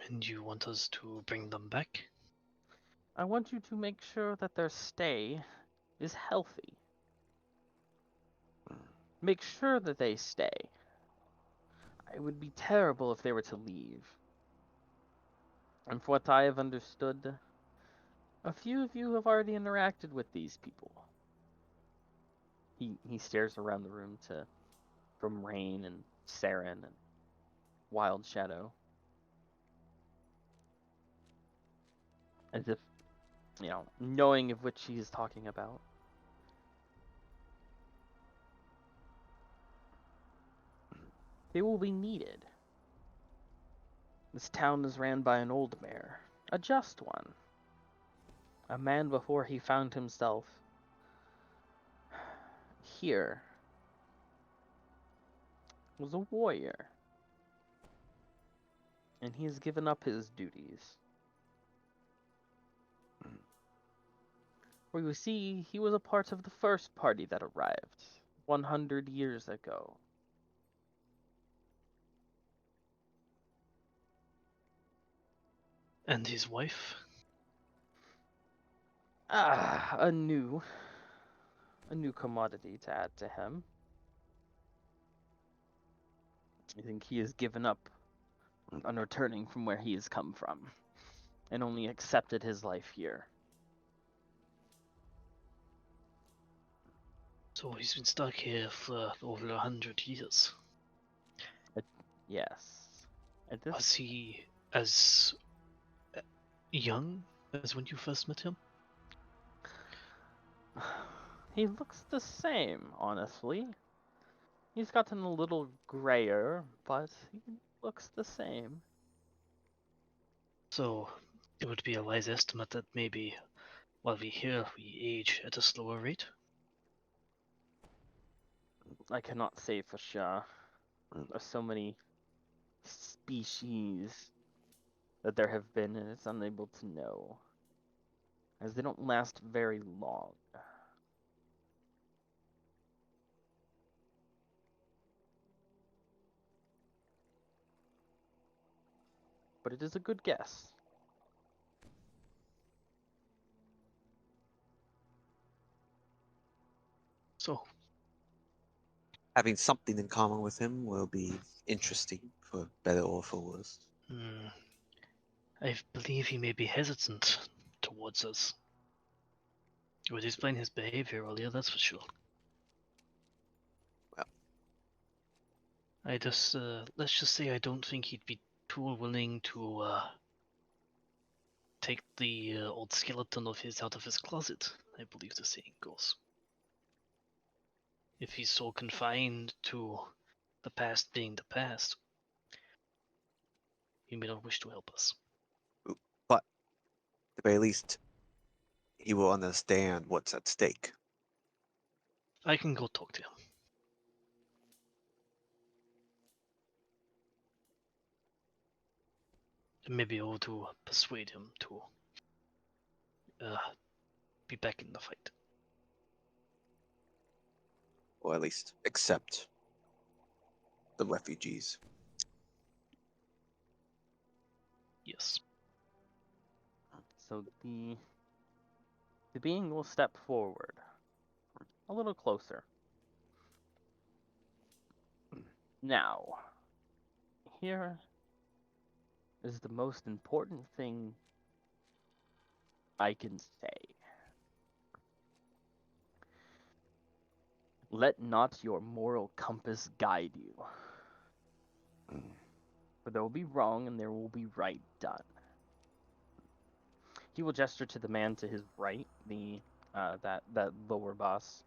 S4: And you want us to bring them back?
S2: I want you to make sure that their stay is healthy. Make sure that they stay. It would be terrible if they were to leave. And from what I have understood, a few of you have already interacted with these people. He stares around the room from Rain and Saren and Wild Shadow. As if, knowing of which he is talking about. They will be needed. This town is ran by an old mayor, a just one. A man before he found himself here was a warrior. And he has given up his duties. For you see, he was a part of the first party that arrived 100 years ago.
S4: And his wife?
S2: A new commodity to add to him. I think he has given up on returning from where he has come from, and only accepted his life here.
S4: So he's been stuck here for over 100 years.
S2: Yes.
S4: Was he as young as when you first met him?
S2: He looks the same, honestly. He's gotten a little grayer, but he looks the same.
S4: So, it would be a wise estimate that maybe while we're here, we age at a slower rate.
S2: I cannot say for sure. There's so many species that there have been, and it's unable to know, as they don't last very long. But it is a good guess.
S4: So,
S1: Having something in common with him will be interesting, for better or for worse.
S4: I believe he may be hesitant towards us. It would explain his behavior earlier, that's for sure.
S1: Well.
S4: Let's just say I don't think he'd be too willing to, take the old skeleton of his out of his closet, I believe the saying goes. If he's so confined to the past being the past, he may not wish to help us.
S1: But, at the very least, he will understand what's at stake.
S4: I can go talk to him. And maybe able to persuade him to be back in the fight.
S1: Or at least accept the refugees.
S4: Yes.
S2: So the being will step forward a little closer. Now, here is the most important thing I can say. Let not your moral compass guide you. For there will be wrong and there will be right done. He will gesture to the man to his right, that lower boss.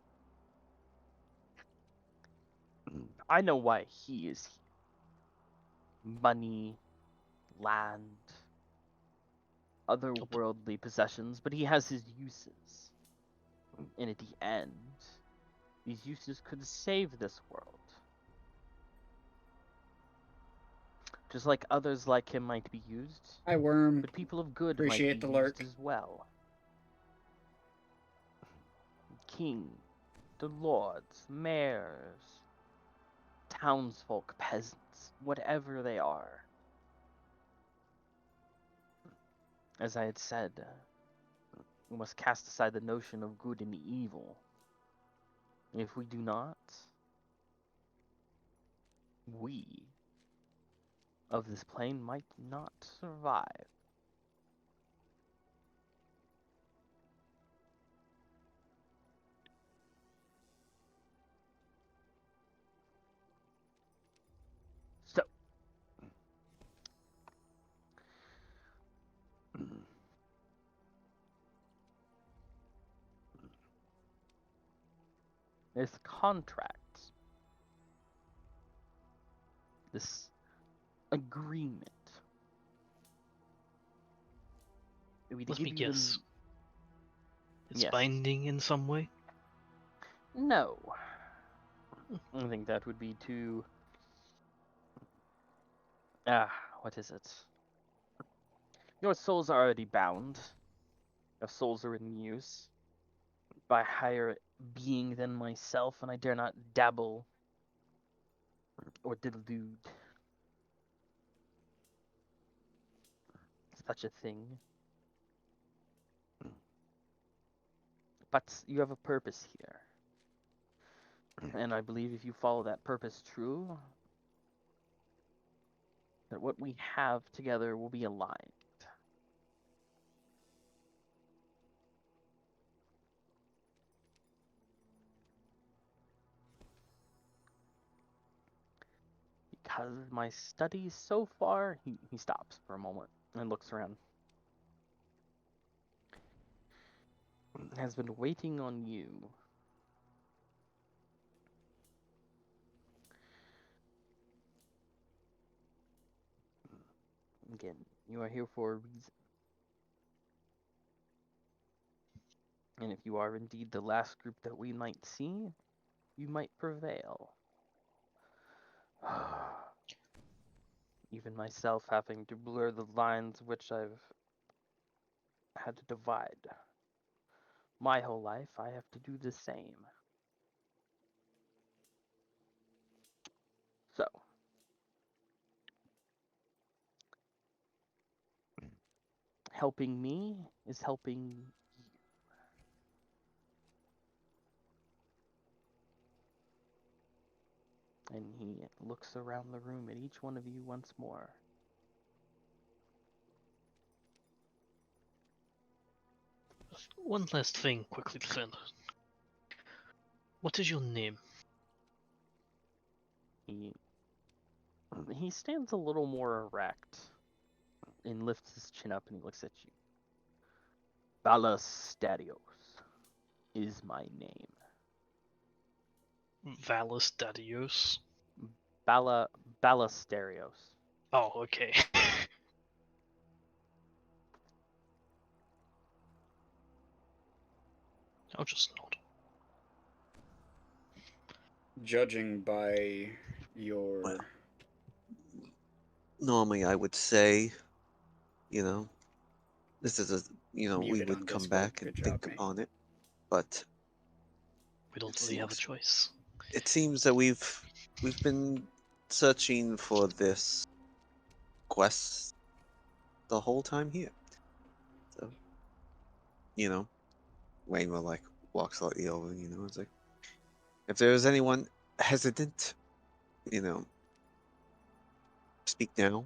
S2: I know why he is here. Money, land, otherworldly possessions, but he has his uses. And at the end, these uses could save this world. Just like others like him might be used,
S3: Hi, Worm.
S2: but people of good
S3: Appreciate
S2: might
S3: the
S2: be
S3: lurk.
S2: used as well. King, the lords, mayors, townsfolk, peasants, whatever they are. As I had said, we must cast aside the notion of good and evil. If we do not, we of this plane might not survive. So, this contract, this agreement, we
S4: Let
S2: give
S4: me
S2: you the-
S4: guess. It's
S2: Yes.
S4: binding in some way?
S2: No. I think that would be too... what is it? Your souls are already bound. Your souls are in use by a higher being than myself, and I dare not dabble or delude such a thing. But you have a purpose here. And I believe if you follow that purpose true, that what we have together will be aligned. Because my studies so far, he stops for a moment and looks around. Has been waiting on you Again, you are here for a reason. And if you are indeed the last group that we might see, you might prevail. Even myself having to blur the lines which I've had to divide. My whole life, I have to do the same. So, helping me is helping you. And he looks around the room at each one of you once more.
S4: One last thing, quickly, friend. What is your name?
S2: He stands a little more erect and lifts his chin up and he looks at you. Balastadios is my name.
S4: Valus Dadios.
S2: Balastarios.
S4: Oh, okay. I'll just nod.
S3: Judging by your
S1: Well, normally I would say, you know, this is a, we
S3: Muted
S1: would
S3: on
S1: come
S3: Discord.
S1: back
S3: Good
S1: and
S3: job,
S1: think
S3: mate.
S1: upon it, but
S4: We don't
S1: It
S4: really have a
S1: seems-
S4: choice.
S1: it seems that we've been searching for this quest the whole time here. So, Wayne will like walk slightly over, it's like, if there is anyone hesitant, speak now.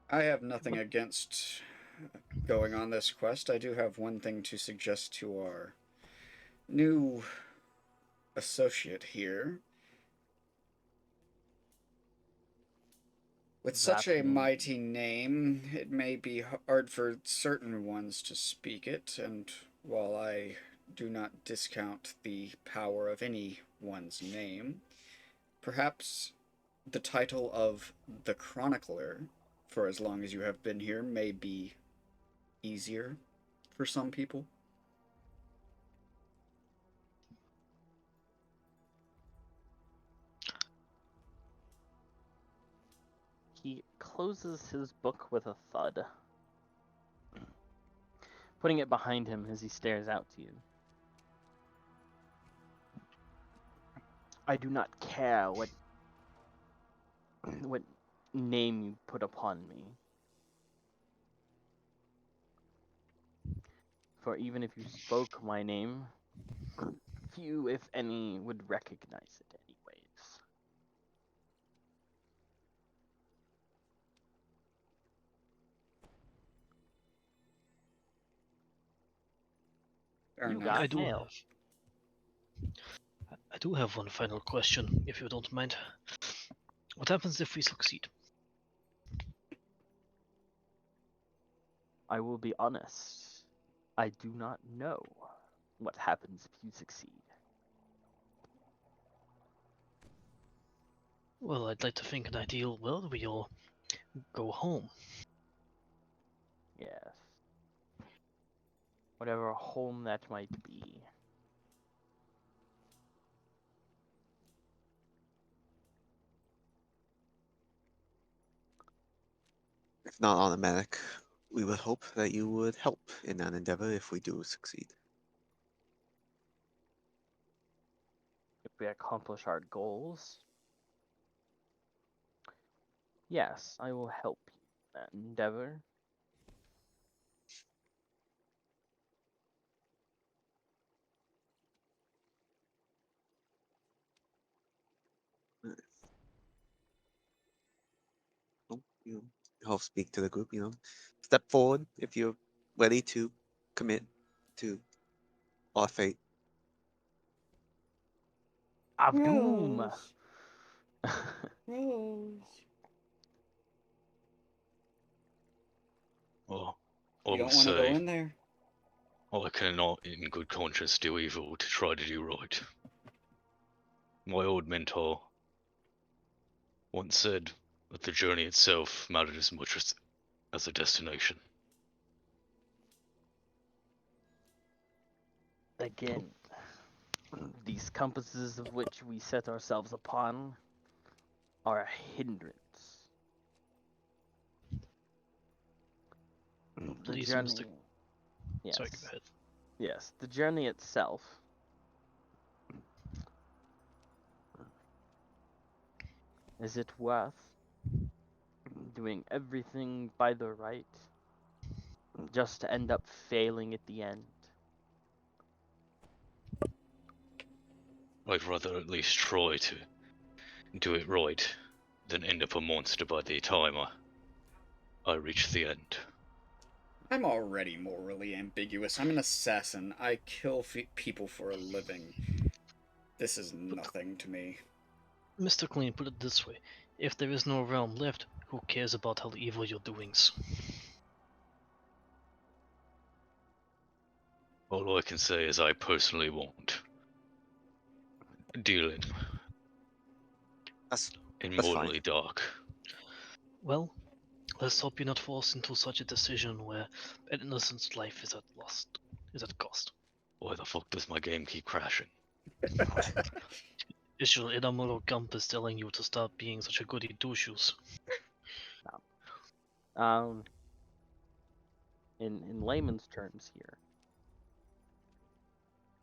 S3: I have nothing against going on this quest. I do have one thing to suggest to our new associate here. With such
S2: That
S3: a
S2: means-
S3: mighty name, it may be hard for certain ones to speak it, and while I do not discount the power of any one's name, perhaps the title of the Chronicler, for as long as you have been here, may be easier for some people.
S2: He closes his book with a thud, putting it behind him as he stares out to you. I do not care what name you put upon me. For even if you spoke my name, few, if any, would recognize it anyways.
S3: Fair
S2: You
S3: enough.
S2: got
S4: I do
S2: mail.
S4: I do have one final question, if you don't mind. What happens if we succeed?
S2: I will be honest. I do not know what happens if you succeed.
S4: Well, I'd like to think in an ideal world we all go home.
S2: Yes. Whatever home that might be.
S1: If not automatic, we would hope that you would help in that endeavor if we do succeed.
S2: If we accomplish our goals, yes, I will help you in that endeavor.
S1: Well, I'll speak to the group, step forward if you're ready to commit to our fate.
S2: Avdoom!
S8: Rose.
S6: Oh,
S3: You
S6: I
S3: don't
S6: will
S3: want to go
S6: say,
S3: in there?
S6: I cannot in good conscience do evil to try to do right. My old mentor once said that the journey itself mattered as much as the destination.
S2: Again, these compasses of which we set ourselves upon are a hindrance. The
S4: Please,
S2: journey.
S4: Mr.
S2: Yes.
S4: Sorry, go ahead.
S2: Yes, the journey itself. Is it worth doing everything by the right just to end up failing at the end?
S6: I'd rather at least try to do it right than end up a monster by the time I reach the end.
S3: I'm already morally ambiguous. I'm an assassin. I kill people for a living. This is nothing to me.
S4: Mr. Clean, put it this way. If there is no realm left, who cares about how evil your doings?
S6: All I can say is I personally won't deal
S1: That's
S6: in
S1: That's fine.
S6: mortally dark.
S4: Well, let's hope you're not forced into such a decision where an innocent's life is at cost.
S6: Why the fuck does my game keep crashing?
S4: Is your inner moral compass telling you to stop being such a goody two-shoes?
S2: In layman's terms here.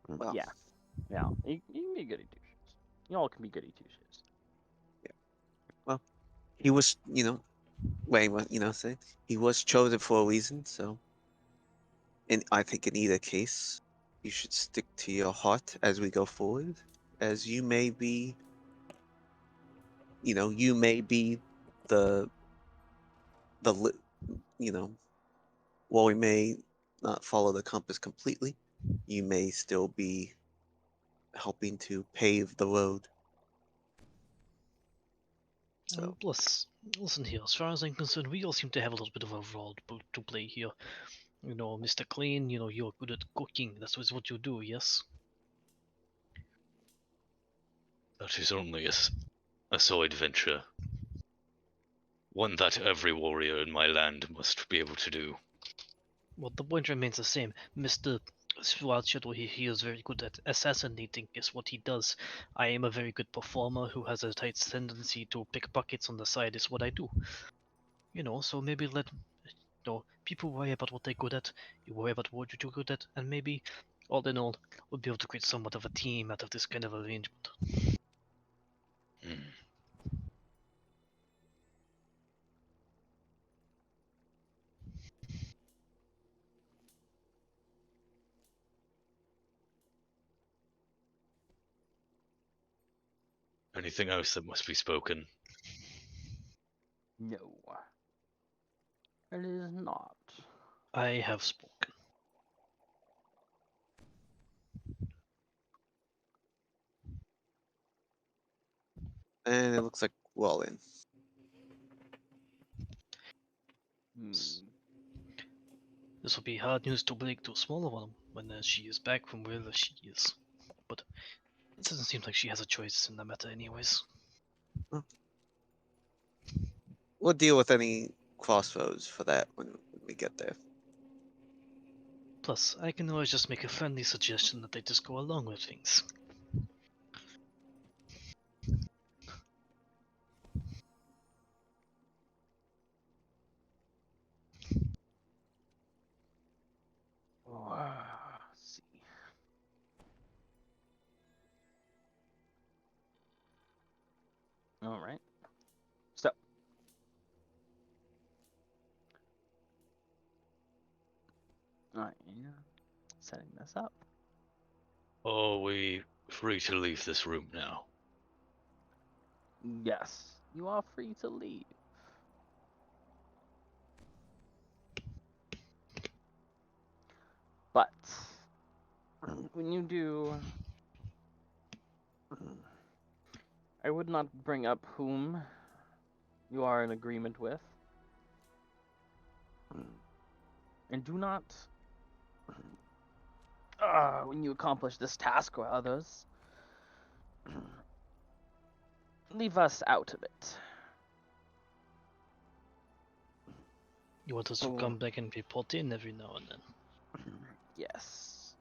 S1: Well.
S2: Yeah. You can be goody two shoes. Y'all can be goody two shoes.
S1: He was, Wayne was, saying he was chosen for a reason. So, I think in either case, you should stick to your heart as we go forward, as you may be, the, while we may not follow the compass completely, you may still be helping to pave the road. So,
S4: Listen here, as far as I'm concerned, we all seem to have a little bit of a role to play here. Mr. Clean, you're good at cooking. That's what you do, yes?
S6: That is only a side venture. One that every warrior in my land must be able to do.
S4: Well, the point remains the same. Mr. Sword Shadow, he is very good at assassinating, is what he does. I am a very good performer who has a tight tendency to pick pockets on the side, is what I do. So maybe let people worry about what they're good at, you worry about what you're good at, and maybe, all in all, we'll be able to create somewhat of a team out of this kind of arrangement.
S6: Hmm. Anything else that must be spoken?
S2: No. It is not.
S4: I have spoken.
S1: and it looks like we're all in.
S4: This will be hard news to break to a smaller one when she is back from wherever she is. But it doesn't seem like she has a choice in the matter anyways.
S1: We'll deal with any crossroads for that when we get there.
S4: Plus, I can always just make a friendly suggestion that they just go along with things.
S2: Let's see. All right. So, setting this up.
S6: Are we free to leave this room now?
S2: Yes, you are free to leave. But when you do, I would not bring up whom you are in agreement with. And do not, when you accomplish this task or others, leave us out of it.
S4: You want us to come back and report in every now and then.
S2: Yes.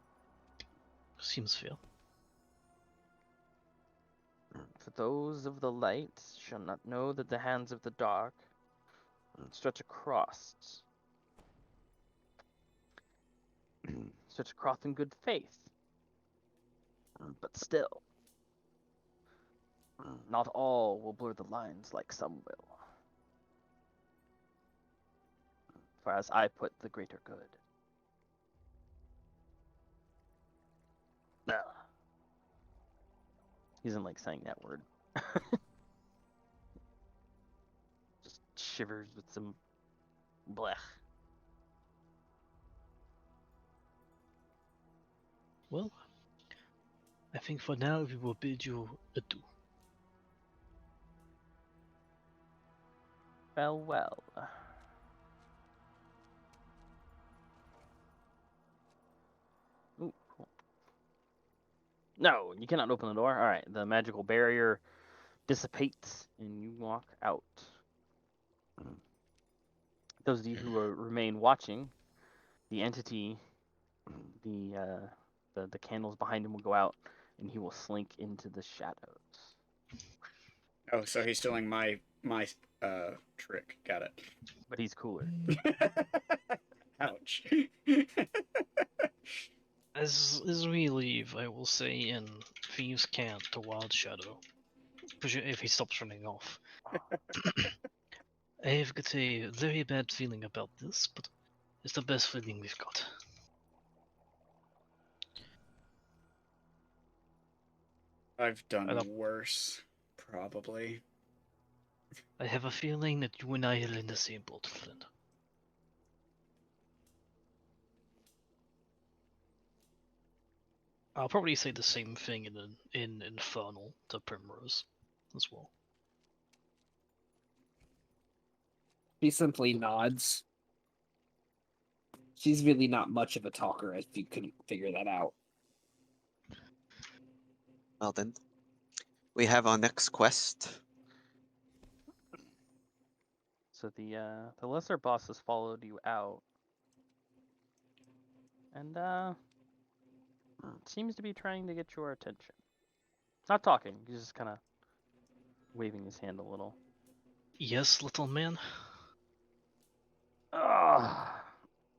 S4: Seems fair.
S2: For those of the light shall not know that the hands of the dark stretch across. Stretch across in good faith. But still, not all will blur the lines like some will. For as I put the greater good. He doesn't like saying that word. Just shivers with some blech.
S4: Well, I think for now we will bid you adieu.
S2: Well, well. Ooh, cool. No, you cannot open the door. Alright, the magical barrier dissipates and you walk out. Those of you who remain watching, the entity, the candles behind him will go out and he will slink into the shadows.
S3: Oh, so he's stealing my trick. Got it.
S2: But he's cooler.
S3: Ouch.
S4: As we leave, I will say in Thieves' Cant to Wild Shadow, if he stops running off. I have got a very bad feeling about this, but it's the best feeling we've got.
S3: I've done worse, probably.
S4: I have a feeling that you and I are in the same boat, Flynn. I'll probably say the same thing in Infernal to Primrose as well.
S8: She simply nods. She's really not much of a talker, if you couldn't figure that out.
S1: Well then, we have our next quest.
S2: So the lesser boss has followed you out. And seems to be trying to get your attention. Not talking, he's just kind of waving his hand a little.
S4: Yes, little man?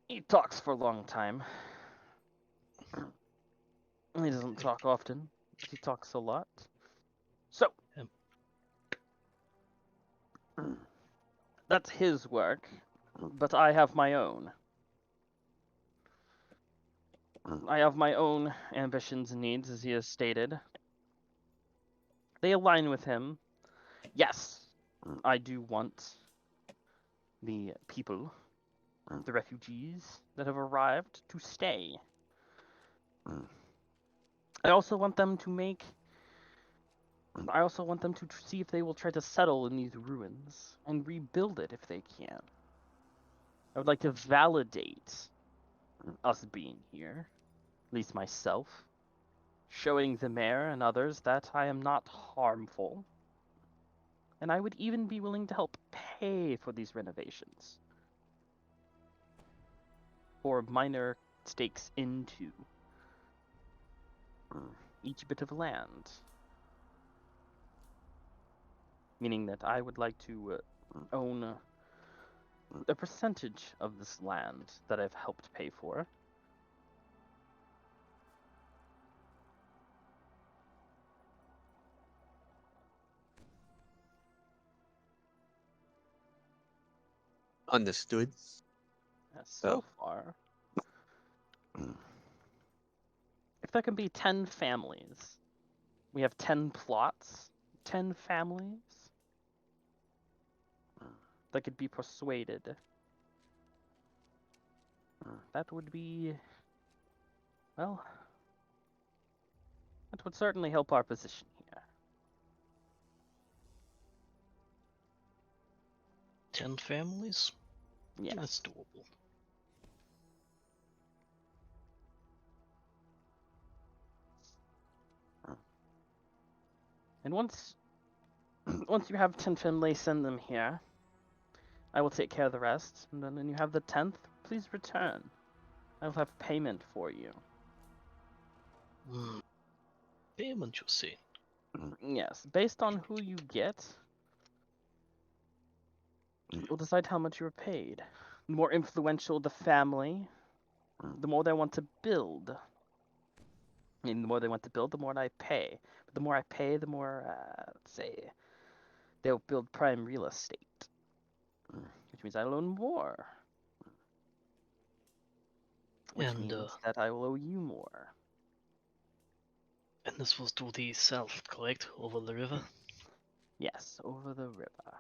S2: He talks for a long time. He doesn't talk often, but he talks a lot. So, that's his work, but I have my own. I have my own ambitions and needs, as he has stated. They align with him. Yes, I do want the people, the refugees that have arrived, to stay. I also want them to see if they will try to settle in these ruins and rebuild it if they can. I would like to validate us being here, at least myself, showing the mayor and others that I am not harmful. And I would even be willing to help pay for these renovations. For minor stakes into each bit of land. Meaning that I would like to own a percentage of this land that I've helped pay for.
S1: Understood.
S2: So far, if there can be 10 families, we have 10 plots, 10 families that could be persuaded. That would be, well, that would certainly help our position here.
S4: 10 families?
S2: Yeah.
S4: That's doable.
S2: And once you have 10 families, send them here. I will take care of the rest, and then when you have the 10th, please return. I will have payment for you.
S4: Payment, you say?
S2: Yes, based on who you get, we'll decide how much you're paid. The more influential the family, the more they want to build. I mean, the more they want to build, the more I pay. But the more I pay, the more, let's say, they'll build prime real estate. Which means I'll own more. Which
S4: And,
S2: means that I will owe you more.
S4: And this was to the south, correct? Over the river?
S2: Yes, over the river.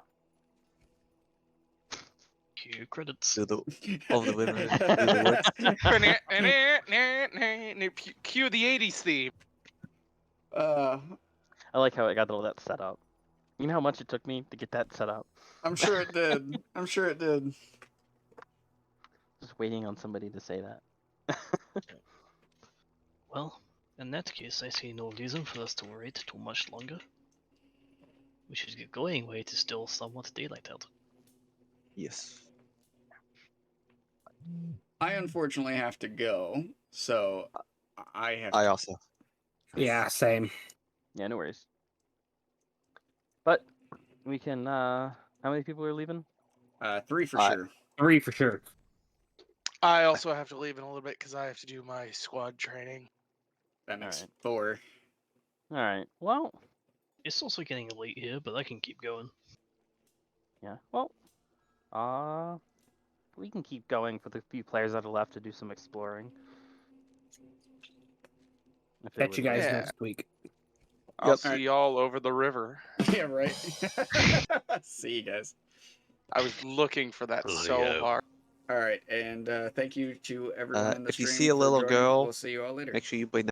S4: Cue credits.
S1: To the over the river, through the woods.
S7: Cue the 80s theme.
S2: I like how I got all that set up. You know how much it took me to get that set up?
S3: I'm sure it did. I'm sure it did.
S2: Just waiting on somebody to say that.
S4: Well, in that case, I see no reason for us to wait too much longer. We should get going while it is still somewhat daylight out.
S1: Yes.
S3: I unfortunately have to go, so I have.
S1: I also.
S8: Yeah, same.
S2: Yeah, no worries. But we can. How many people are leaving?
S3: 3 for
S1: I-
S3: sure.
S8: 3 for sure.
S7: I also have to leave in a little bit because I have to do my squad training.
S3: That makes
S2: Alright.
S3: 4.
S2: All right. Well,
S4: It's also getting late here, but I can keep going.
S2: yeah. Well, we can keep going for the few players that are left to do some exploring. If it
S8: Catch you
S2: would-
S8: guys
S7: Yeah.
S8: next week.
S7: I'll
S1: Yep.
S7: see y'all over the river.
S3: Yeah, right. See you guys.
S7: I was looking for that so
S6: Leo.
S7: hard.
S3: All right, and thank you to everyone in the
S1: If you
S3: stream
S1: see a
S3: for
S1: little
S3: joining.
S1: girl,
S3: We'll see you all later.
S1: make sure you bring